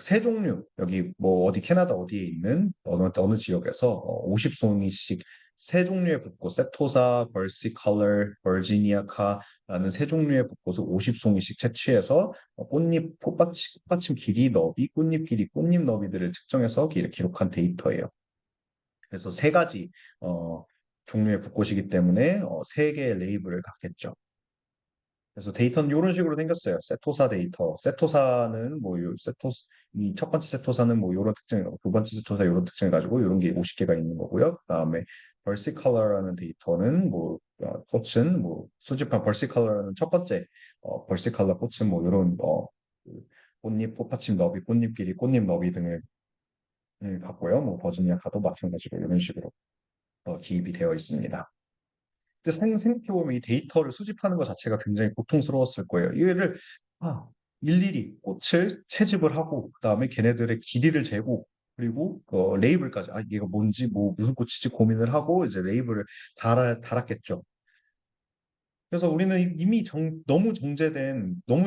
세 종류 여기 뭐 어디 캐나다 어디에 있는 어느 지역에서 50송이씩 세 종류의 붓고 세토사, 벌시컬러, 버지니아카라는 세 종류의 붓고을 50송이씩 채취해서 꽃받침 길이 너비, 꽃잎 길이, 꽃잎 너비들을 측정해서 기록한 데이터예요. 그래서 세 가지 종류의 붓꽃이기 때문에 세 개의 레이블을 갖겠죠. 그래서 데이터는 이런 식으로 생겼어요. 세토사 데이터. 세토사는 뭐 이첫 번째 세토사는 뭐 이런 특징이고 두 번째 세토사 이런 특징을 가지고 이런 게 50개가 있는 거고요. 그다음에 벌시컬러라는 데이터는 뭐 꽃은 뭐 수집한 벌시컬러라는 첫 번째 벌시컬러 꽃은 뭐 이런 그 꽃잎, 꽃받침 너비, 꽃잎 길이, 꽃잎 너비 등을 갖고요. 뭐 버지니아카도 마찬가지로 이런 식으로 기입이 되어 있습니다. 근데 생각해보면 이 데이터를 수집하는 것 자체가 굉장히 고통스러웠을 거예요. 이를 아, 일일이 꽃을 채집을 하고 그다음에 걔네들의 길이를 재고 그리고 레이블까지 이게 뭔지 뭐 무슨 꽃이지 고민을 하고 이제 레이블을 달았겠죠. 그래서 우리는 이미 너무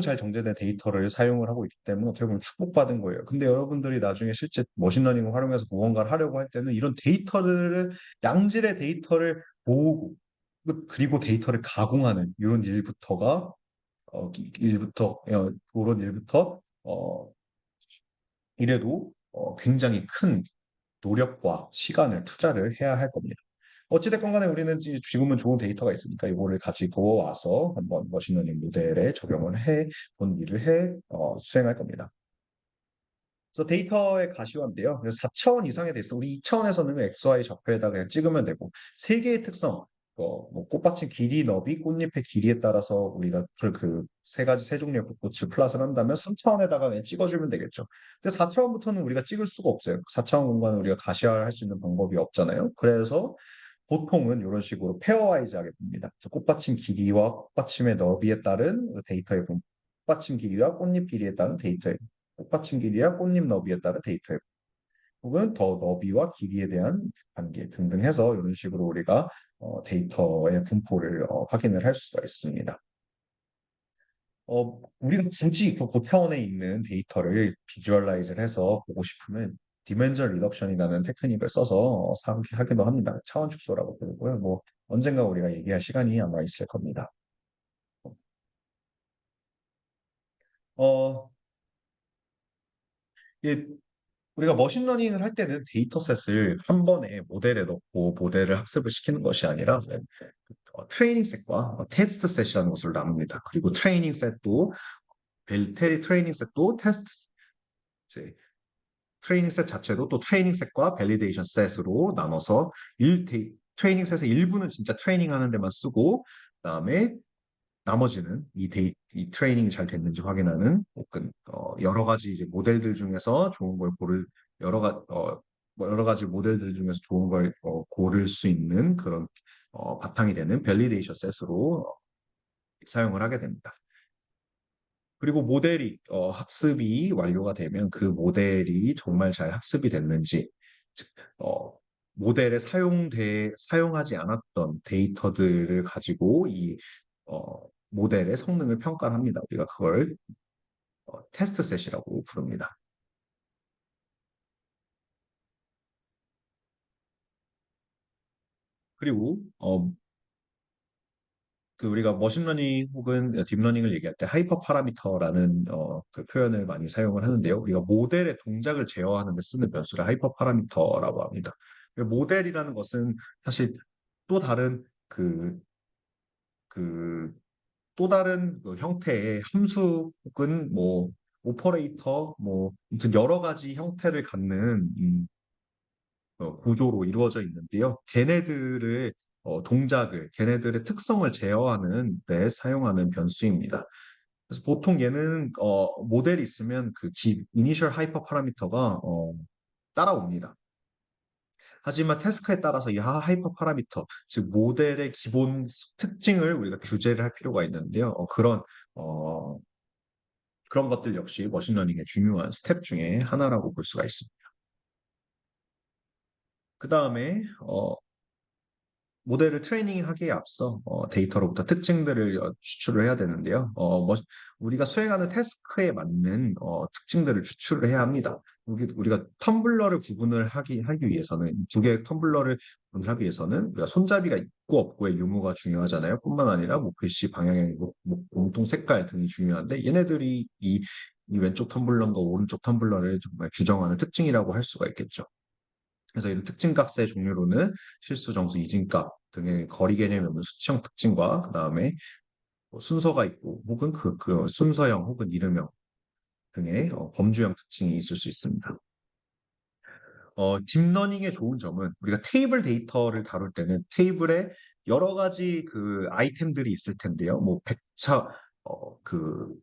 잘 정제된 데이터를 사용을 하고 있기 때문에 어떻게 보면 축복받은 거예요. 근데 여러분들이 나중에 실제 머신러닝을 활용해서 무언가를 하려고 할 때는 이런 양질의 데이터를 모으고 그리고 데이터를 가공하는 이런 일부터가 이런 일부터 이래도 굉장히 큰 노력과 시간을 투자를 해야 할 겁니다. 어찌됐건 간에 우리는 지금은 좋은 데이터가 있으니까 이거를 가지고 와서 한번 머신러닝 모델에 적용을 본 일을 수행할 겁니다. 그래서 데이터의 가시화인데요. 그래서 4차원 이상의 데이터, 우리 2차원에서는 XY 좌표에다 그냥 찍으면 되고, 세 개의 특성, 뭐 꽃받침 길이, 너비, 꽃잎의 길이에 따라서 우리가 세 가지 세 종류의 붓꽃을 플러스를 한다면 3차원에다가 그냥 찍어주면 되겠죠. 근데 4차원부터는 우리가 찍을 수가 없어요. 4차원 공간은 우리가 가시화를 할 수 있는 방법이 없잖아요. 그래서 보통은 이런 식으로 페어와이즈 하게 됩니다. 그래서 꽃받침 길이와 꽃받침의 너비에 따른 데이터의 분, 꽃받침 길이와 꽃잎 길이에 따른 데이터의 꽃받침 길이와 꽃잎 너비에 따른 데이터의 혹은 더 너비와 길이에 대한 관계 등등 해서 이런 식으로 우리가 데이터의 분포를 확인을 할 수가 있습니다. 우리가 굳이 그 고차원에 있는 데이터를 비주얼라이즈를 해서 보고 싶으면 디멘전 리덕션이라는 테크닉을 써서 하기도 합니다. 차원 축소라고 부르고요. 뭐 언젠가 우리가 얘기할 시간이 아마 있을 겁니다. 어, 이 우리가 머신러닝을 할 때는 데이터셋을 한 번에 모델에 넣고 모델을 학습을 시키는 것이 아니라 트레이닝 셋과 테스트 셋이라는 것을 나눕니다. 그리고 트레이닝 셋도 테스트 이제 트레이닝 셋 자체도 또 트레이닝 셋과 밸리데이션 셋으로 나눠서 트레이닝 셋의 일부는 진짜 트레이닝 하는 데만 쓰고 그다음에 나머지는 이 트레이닝이 잘 됐는지 확인하는 혹은 여러 가지 이제 모델들 중에서 좋은 걸 고를 뭐 여러 가지 모델들 중에서 좋은 걸 고를 수 있는 그런 바탕이 되는 밸리데이션 셋으로 사용을 하게 됩니다. 그리고 학습이 완료가 되면 그 모델이 정말 잘 학습이 됐는지, 즉, 모델에 사용하지 않았던 데이터들을 가지고 모델의 성능을 평가를 합니다. 우리가 그걸 테스트 셋이라고 부릅니다. 그리고 우리가 머신러닝 혹은 딥러닝을 얘기할 때 하이퍼 파라미터라는 그 표현을 많이 사용을 하는데요. 우리가 모델의 동작을 제어하는 데 쓰는 변수를 하이퍼 파라미터라고 합니다. 모델이라는 것은 사실 또 다른 그, 그, 또 다른 그 형태의 함수 혹은 뭐 오퍼레이터 뭐 아무튼 여러 가지 형태를 갖는 구조로 이루어져 있는데요. 걔네들의 특성을 제어하는 데 사용하는 변수입니다. 그래서 보통 얘는 모델이 있으면 이니셜 하이퍼 파라미터가 따라옵니다. 하지만 태스크에 따라서 이 하이퍼 파라미터, 즉 모델의 기본 특징을 우리가 규제를 할 필요가 있는데요. 어, 그런 것들 역시 머신러닝의 중요한 스텝 중에 하나라고 볼 수가 있습니다. 그 다음에 모델을 트레이닝하기에 앞서 데이터로부터 특징들을 추출을 해야 되는데요. 우리가 수행하는 태스크에 맞는 특징들을 추출을 해야 합니다. 우리가 텀블러를 하기 위해서는 두 개의 텀블러를 구분하기 위해서는 우리가 손잡이가 있고 없고의 유무가 중요하잖아요. 뿐만 아니라 뭐 글씨 방향의 몸통 색깔 등이 중요한데 얘네들이 이 왼쪽 텀블러과 오른쪽 텀블러를 정말 규정하는 특징이라고 할 수가 있겠죠. 그래서 이런 특징 값의 종류로는 실수, 정수, 이진값 등의 거리 개념이 없는 수치형 특징과 그다음에 뭐 순서가 있고 혹은 그 순서형 혹은 이름형 등의 범주형 특징이 있을 수 있습니다. 딥러닝의 좋은 점은 우리가 테이블 데이터를 다룰 때는 테이블에 여러 가지 그 아이템들이 있을 텐데요. 뭐 어, 그,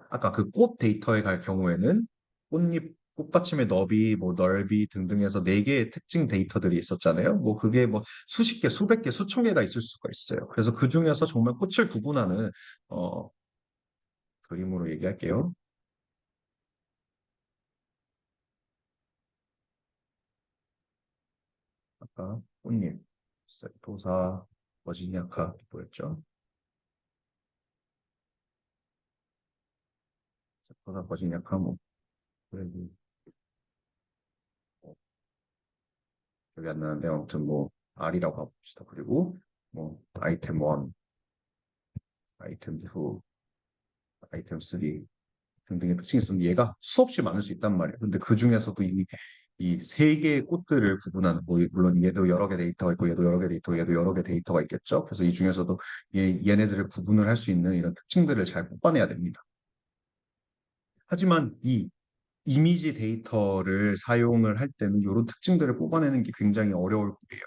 아까 그 꽃 데이터에 갈 경우에는 꽃잎 꽃받침의 너비, 뭐 넓이 등등해서 네 개의 특징 데이터들이 있었잖아요. 뭐 그게 뭐 수십 개, 수백 개, 수천 개가 있을 수가 있어요. 그래서 그 중에서 정말 꽃을 구분하는 어, 그림으로 얘기할게요. 아까 꽃잎, 도사, 버지니아카 뭐였죠? 도사, 버지니아카 뭐 그래도 뭐 기억이 안 나는데 아무튼 뭐 R이라고 해봅시다. 그리고 뭐 아이템 1, 아이템 2, 아이템 3 등등의 특징이 있었는데 얘가 수없이 많을 수 있단 말이에요. 근데 그 중에서도 이 세 개의 꽃들을 구분하는, 뭐 물론 얘도 여러 개 데이터가 있고 얘도 여러 개 데이터, 얘도 여러 개 데이터가 있겠죠. 그래서 이 중에서도 얘네들을 구분을 할 수 있는 이런 특징들을 잘 뽑아내야 됩니다. 하지만 이 이미지 데이터를 사용을 할 때는 이런 특징들을 뽑아내는 게 굉장히 어려울 거예요.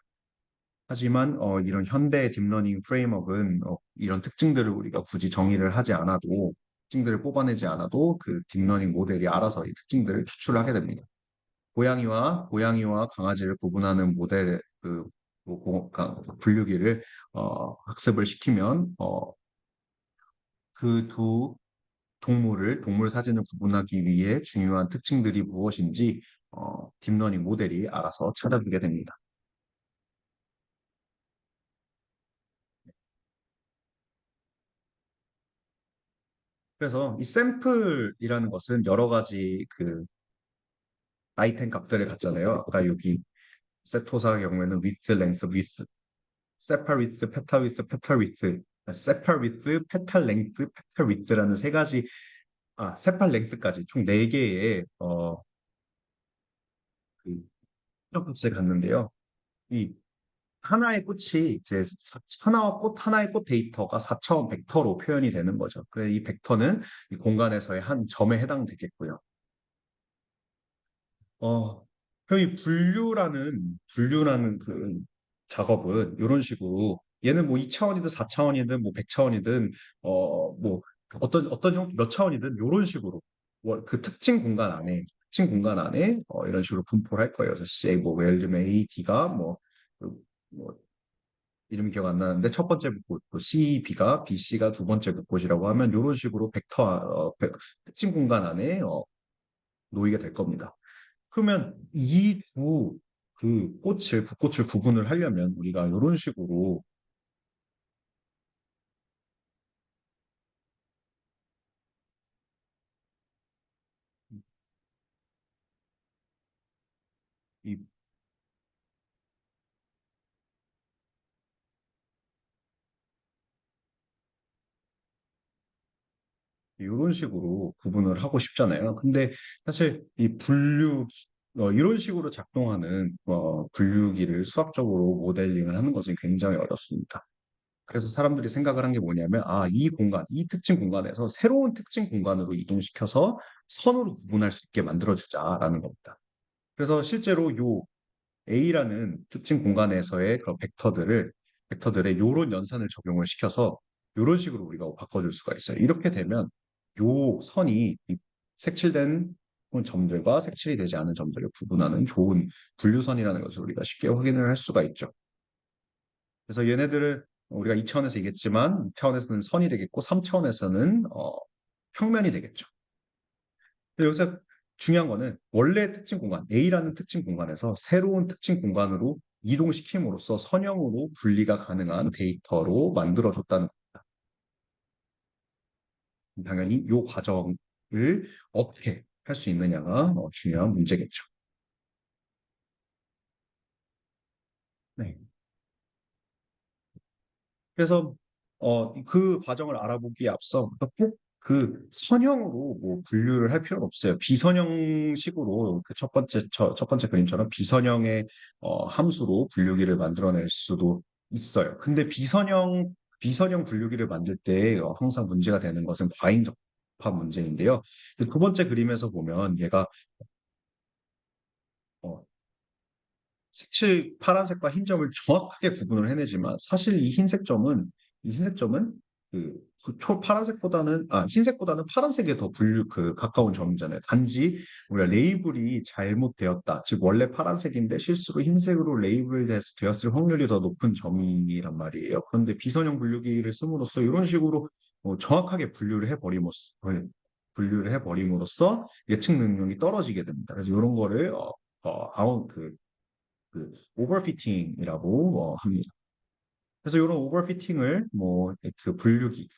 하지만 이런 현대 딥러닝 프레임워크는 이런 특징들을 우리가 굳이 정의를 하지 않아도 특징들을 뽑아내지 않아도 그 딥러닝 모델이 알아서 이 특징들을 추출하게 됩니다. 고양이와 강아지를 구분하는 모델 분류기를 학습을 시키면 그 두 동물 사진을 구분하기 위해 중요한 특징들이 무엇인지 딥러닝 모델이 알아서 찾아주게 됩니다. 그래서 이 샘플이라는 것은 여러 가지 그 아이템 값들을 갖잖아요. 아까 여기 세토사의 경우에는 width, length, width, separ width, petal width, petal width, separ width, petal length, petal width라는 세 가지, sepal length까지 총 네 개의 그 값을 갖는데요. 이 하나의 꽃이 이제 하나의 꽃 데이터가 4차원 벡터로 표현이 되는 거죠. 그래서 이 벡터는 이 공간에서의 한 점에 해당되겠고요. 어, 그럼 이 분류라는 그 작업은 이런 식으로 얘는 뭐 2차원이든 4차원이든 뭐 100차원이든 뭐 어떤 몇 차원이든 이런 식으로 그 특징 공간 안에 이런 식으로 분포를 할 거예요. 그래서 C, 뭐 예를 들면 A, D가 뭐 이름이 기억 안 나는데 첫 번째 북꽃, 또 C, B가 B, C가 두 번째 북꽃이라고 하면 이런 식으로 특징 공간 안에 놓이게 될 겁니다. 그러면 이 두 북꽃을 구분을 하려면 우리가 이런 식으로 이, 이런 식으로 구분을 하고 싶잖아요. 근데 사실 이런 식으로 작동하는 분류기를 수학적으로 모델링을 하는 것은 굉장히 어렵습니다. 그래서 사람들이 생각을 한 게 뭐냐면, 이 특징 공간에서 새로운 특징 공간으로 이동시켜서 선으로 구분할 수 있게 만들어주자라는 겁니다. 그래서 실제로 A라는 특징 공간에서의 그런 벡터들의 이런 연산을 적용을 시켜서 이런 식으로 우리가 바꿔줄 수가 있어요. 이렇게 되면 요 선이 이 색칠된 점들과 색칠이 되지 않은 점들을 구분하는 좋은 분류선이라는 것을 우리가 쉽게 확인을 할 수가 있죠. 그래서 얘네들을 우리가 2차원에서 얘기했지만 2차원에서는 선이 되겠고 3차원에서는 평면이 되겠죠. 근데 여기서 중요한 거는 원래 특징 공간, A라는 특징 공간에서 새로운 특징 공간으로 이동시킴으로써 선형으로 분리가 가능한 데이터로 만들어줬다는 겁니다. 당연히 이 과정을 어떻게 할 수 있느냐가 중요한 문제겠죠. 네. 그래서 그 과정을 알아보기에 앞서 꼭 그 선형으로 뭐 분류를 할 필요는 없어요. 비선형식으로 그 첫 번째 그림처럼 비선형의 함수로 분류기를 만들어낼 수도 있어요. 근데 비선형 분류기를 만들 때 항상 문제가 되는 것은 과잉 적합 문제인데요. 두 번째 그림에서 보면 얘가 어, 파란색과 흰 점을 정확하게 구분을 해내지만 사실 이 흰색 점은 파란색보다는 흰색보다는 파란색에 더 가까운 점이잖아요. 단지 우리가 레이블이 잘못되었다. 즉 원래 파란색인데 실수로 흰색으로 되었을 확률이 더 높은 점이란 말이에요. 그런데 비선형 분류기를 씀으로써 이런 식으로 정확하게 분류를 해버림으로써 예측 능력이 떨어지게 됩니다. 그래서 이런 거를 오버피팅이라고 합니다. 그래서 이런 오버피팅을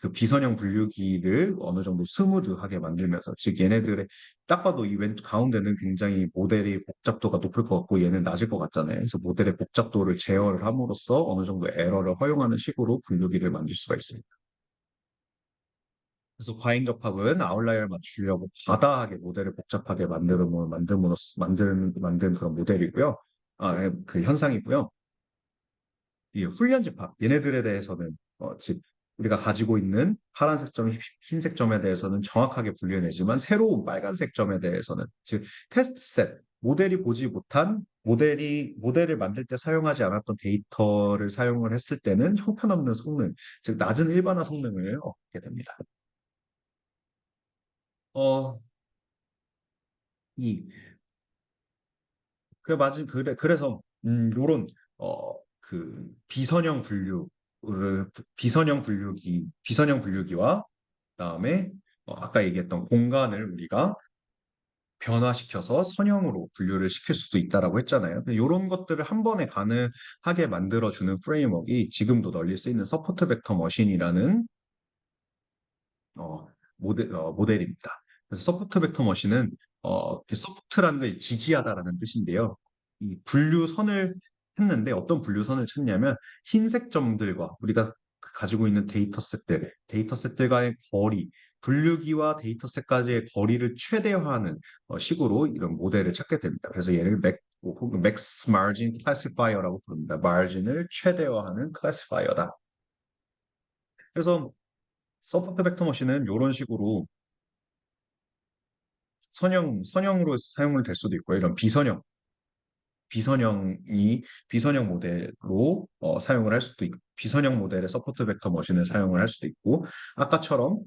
그 비선형 분류기를 어느 정도 스무드하게 만들면서, 즉 얘네들의 딱 봐도 이 왼 가운데는 굉장히 모델의 복잡도가 높을 것 같고 얘는 낮을 것 같잖아요. 그래서 모델의 복잡도를 제어를 함으로써 어느 정도 에러를 허용하는 식으로 분류기를 만들 수가 있습니다. 그래서 과잉 접합은 아웃라이어를 맞추려고 과다하게 모델을 복잡하게 만든 그런 모델이고요. 그 현상이고요. 이 훈련 집합 얘네들에 대해서는 즉 우리가 가지고 있는 파란색 점, 흰색 점에 대해서는 정확하게 분류해내지만 새로운 빨간색 점에 대해서는 즉 테스트 셋 모델이 보지 못한 모델을 만들 때 사용하지 않았던 데이터를 사용을 했을 때는 형편없는 성능, 즉 낮은 일반화 성능을 얻게 됩니다. 어, 이 그래서 요런 비선형 비선형 분류기와 그다음에 아까 얘기했던 공간을 우리가 변화시켜서 선형으로 분류를 시킬 수도 있다라고 했잖아요. 이런 것들을 한 번에 가능하게 만들어주는 프레임워크가 지금도 널리 쓰이는 서포트 벡터 머신이라는 모델입니다. 그래서 서포트 벡터 머신은 서포트라는 게 지지하다라는 뜻인데요. 이 분류선을 했는데 어떤 분류선을 찾냐면 흰색 점들과 우리가 가지고 있는 데이터셋들과의 거리, 분류기와 데이터셋까지의 거리를 최대화하는 식으로 이런 모델을 찾게 됩니다. 그래서 얘를 혹은 맥스 마진 클래시파이어라고 부릅니다. 마진을 최대화하는 클래시파이어다. 그래서 서포트 벡터 머신은 이런 식으로 선형으로 사용을 될 수도 있고요. 이런 비선형 모델로 사용을 할 수도 있고, 비선형 모델의 서포트 벡터 머신을 사용을 할 수도 있고, 아까처럼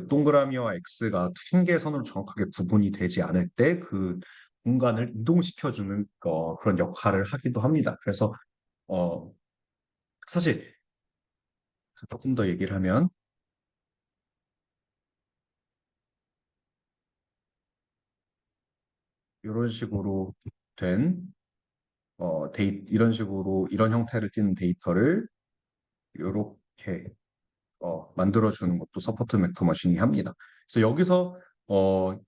동그라미와 X가 한 개의 선으로 정확하게 구분이 되지 않을 때 그 공간을 이동시켜주는 그런 역할을 하기도 합니다. 그래서 어, 사실 조금 더 얘기를 하면 이런 식으로 된 이런 식으로 이런 형태를 띠는 데이터를 이렇게 만들어주는 것도 서포트 벡터 머신이 합니다. 그래서 여기서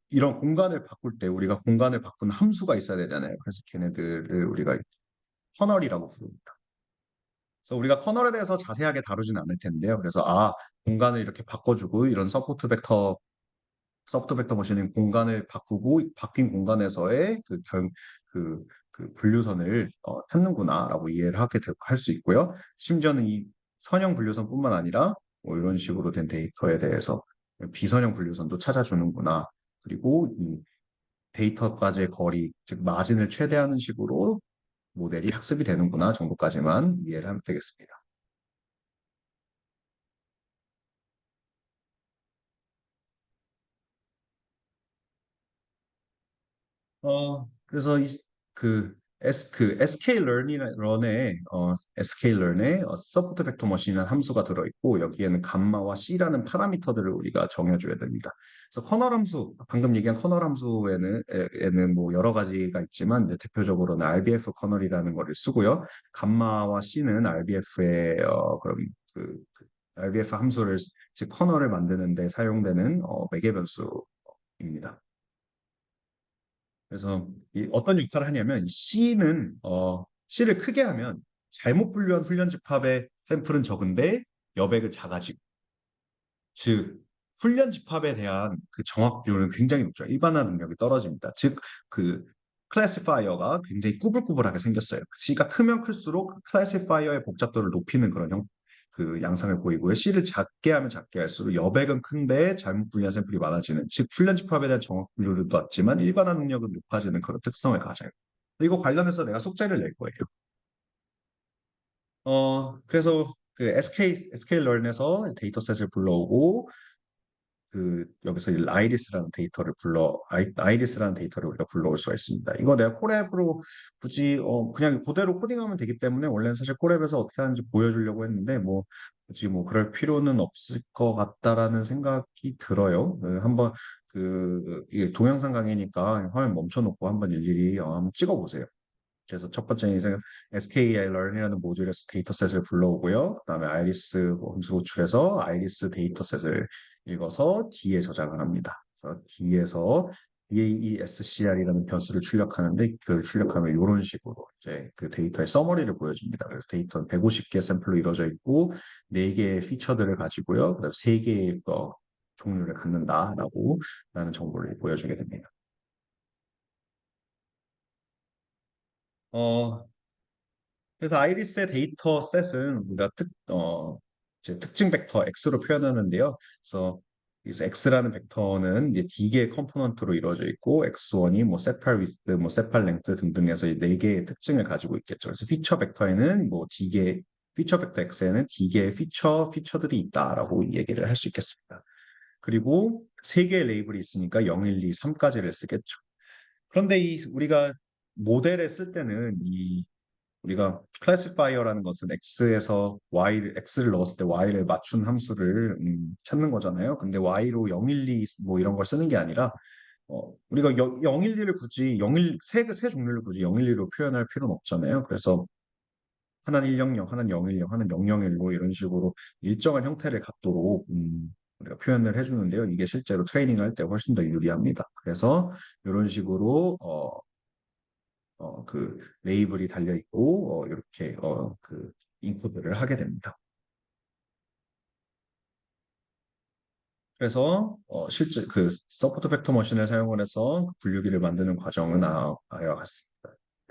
이런 공간을 바꿀 때 우리가 공간을 바꾸는 함수가 있어야 되잖아요. 그래서 걔네들을 우리가 커널이라고 부릅니다. 그래서 우리가 커널에 대해서 자세하게 다루진 않을 텐데요. 그래서 공간을 이렇게 바꿔주고 이런 서프트 벡터 머신은 공간을 바꾸고 바뀐 공간에서의 그 분류선을 찾는구나라고 이해를 할 수 있고요. 심지어는 이 선형 분류선뿐만 아니라 뭐 이런 식으로 된 데이터에 대해서 비선형 분류선도 찾아주는구나. 그리고 이 데이터까지의 거리, 즉 마진을 최대화하는 식으로 모델이 학습이 되는구나 정도까지만 이해를 하면 되겠습니다. 그래서 SKlearn의 서포트 벡터 머신이라는 함수가 들어있고 여기에는 감마와 C라는 파라미터들을 우리가 정해줘야 됩니다. 그래서 커널 함수, 방금 얘기한 커널 함수에는 뭐 여러 가지가 있지만 이제 대표적으로는 RBF 커널이라는 거를 쓰고요. 감마와 C는 RBF의 RBF 함수를 즉 커널을 만드는 데 사용되는 매개 변수입니다. 그래서 어떤 역할을 하냐면 C를 크게 하면 잘못 분류한 훈련 집합의 샘플은 적은데 여백은 작아지고 즉 훈련 집합에 대한 그 정확 비율은 굉장히 높죠. 일반화 능력이 떨어집니다. 즉 그 클래시파이어가 굉장히 꾸불꾸불하게 생겼어요. C가 크면 클수록 클래시파이어의 복잡도를 높이는 그 양상을 보이고요. C를 작게 하면 작게 할수록 여백은 큰데 잘못 분류한 샘플이 많아지는, 즉 훈련 집합에 대한 정확 분류도 낮지만 일반화 능력은 높아지는 그런 특성을 가져요. 이거 관련해서 내가 숙제를 낼 거예요. 그래서 그 SKlearn에서 데이터셋을 불러오고 그 여기서 이 아이리스라는 데이터를 우리가 불러올 수가 있습니다. 이거 내가 콜앱으로 굳이 그냥 그대로 코딩하면 되기 때문에 원래는 사실 콜앱에서 어떻게 하는지 보여주려고 했는데 뭐 굳이 뭐 그럴 필요는 없을 것 같다라는 생각이 들어요. 한번 이게 동영상 강의니까 화면 멈춰놓고 한번 일일이 한번 찍어보세요. 그래서 첫 번째는 이제 SKI Learn이라는 모듈에서 데이터셋을 불러오고요. 그다음에 아이리스 함수 호출해서 아이리스 데이터셋을 읽어서 D에 저장을 합니다. 그래서 D에서 DAESCR이라는 변수를 출력하는데 그 출력하면 이런 식으로 이제 그 데이터의 서머리를 보여줍니다. 그래서 데이터는 150개 샘플로 이루어져 있고 4개의 피처들을 가지고요. 그다음 3개의 종류를 갖는다라고 라는 정보를 보여주게 됩니다. 어, 그래서 아이리스의 데이터 셋은 우리가 이제 특징 벡터 X로 표현하는데요. 그래서 X라는 벡터는 이제 D개의 컴포넌트로 이루어져 있고 X1이 뭐 세팔 위드, 뭐 세팔 랭트 등등해서 이 네 개의 특징을 가지고 있겠죠. 그래서 피처 벡터에는 뭐 피처 벡터 X에는 D개의 피처들이 있다라고 얘기를 할 수 있겠습니다. 그리고 세 개의 레이블이 있으니까 0, 1, 2, 3까지를 쓰겠죠. 그런데 우리가 모델에 쓸 때는 우리가 클래시파이어라는 것은 X를 넣었을 때 Y를 맞춘 함수를 찾는 거잖아요. 근데 Y로 0, 1, 2 뭐 이런 걸 쓰는 게 아니라 우리가 0, 1, 2를 굳이 0, 세 종류를 굳이 0, 1, 2로 표현할 필요는 없잖아요. 그래서 하나는 100, 하나는 010, 하나는 001로 이런 식으로 일정한 형태를 갖도록 우리가 표현을 해주는데요. 이게 실제로 트레이닝 할 때 훨씬 더 유리합니다. 그래서 이런 식으로 그 레이블이 달려 있고 이렇게 그 인코드를 하게 됩니다. 그래서 실제 그 서포트 벡터 머신을 사용을 해서 그 분류기를 만드는 과정은 아래와 같습니다.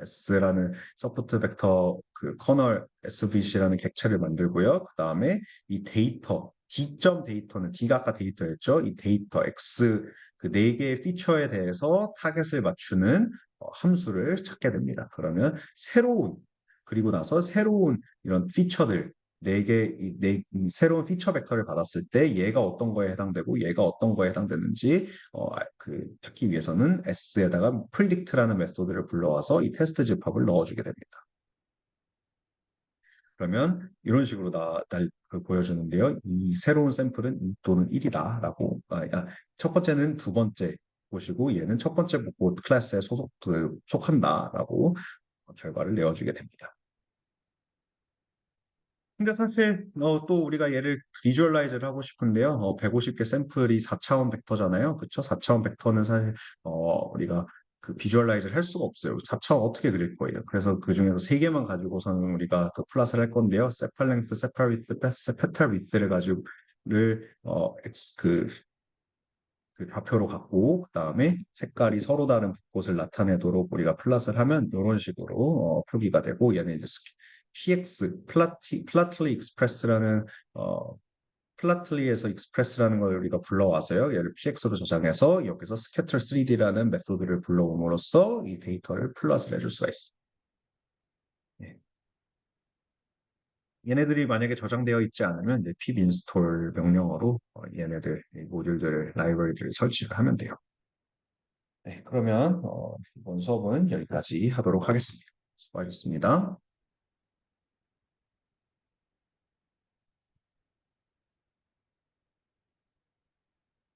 S라는 서포트 벡터 그 커널 SVC라는 객체를 만들고요. 그 다음에 이 데이터 D점 데이터는 D가 아까 데이터였죠. 이 데이터 X 그 네 개의 피처에 대해서 타겟을 맞추는 함수를 찾게 됩니다. 그러면 그리고 나서 새로운 이런 피처들 이 새로운 피처 벡터를 받았을 때 얘가 어떤 거에 해당되고 얘가 어떤 거에 해당되는지 찾기 위해서는 S에다가 predict라는 메소드를 불러와서 이 테스트 집합을 넣어주게 됩니다. 그러면 이런 식으로 보여주는데요. 이 새로운 샘플은 2 또는 1이다라고 첫 번째는 두 번째 보시고 얘는 첫 번째 클래스에 속한다라고 결과를 내어주게 됩니다. 근데 사실 또 우리가 얘를 비주얼라이즈를 하고 싶은데요. 150개 샘플이 4차원 벡터잖아요. 그렇죠? 4차원 벡터는 사실 우리가 그 비주얼라이즈를 할 수가 없어요. 4차원 어떻게 그릴 거예요? 그래서 그 중에서 3개만 가지고서는 우리가 그 플러스를 할 건데요. 세팔 랭스, 세팔 위드, 세페탈 위드를 가지고를 그 좌표로 갖고 그다음에 색깔이 서로 다른 곳을 나타내도록 우리가 플랫을 하면 이런 식으로 표기가 되고 얘는 이제 PX 플라틀리 익스프레스라는 플라틀리에서 익스프레스라는 걸 우리가 불러와서요. 얘를 PX로 저장해서 여기서 스캐터 3D라는 메소드를 불러옴으로써 이 데이터를 플랫을 해줄 수가 있습니다. 예. 얘네들이 만약에 저장되어 있지 않으면 이제 pip install 명령어로 얘네들 모듈들 라이브러리들을 설치를 하면 돼요. 네, 그러면 이번 수업은 여기까지 하도록 하겠습니다. 수고하셨습니다.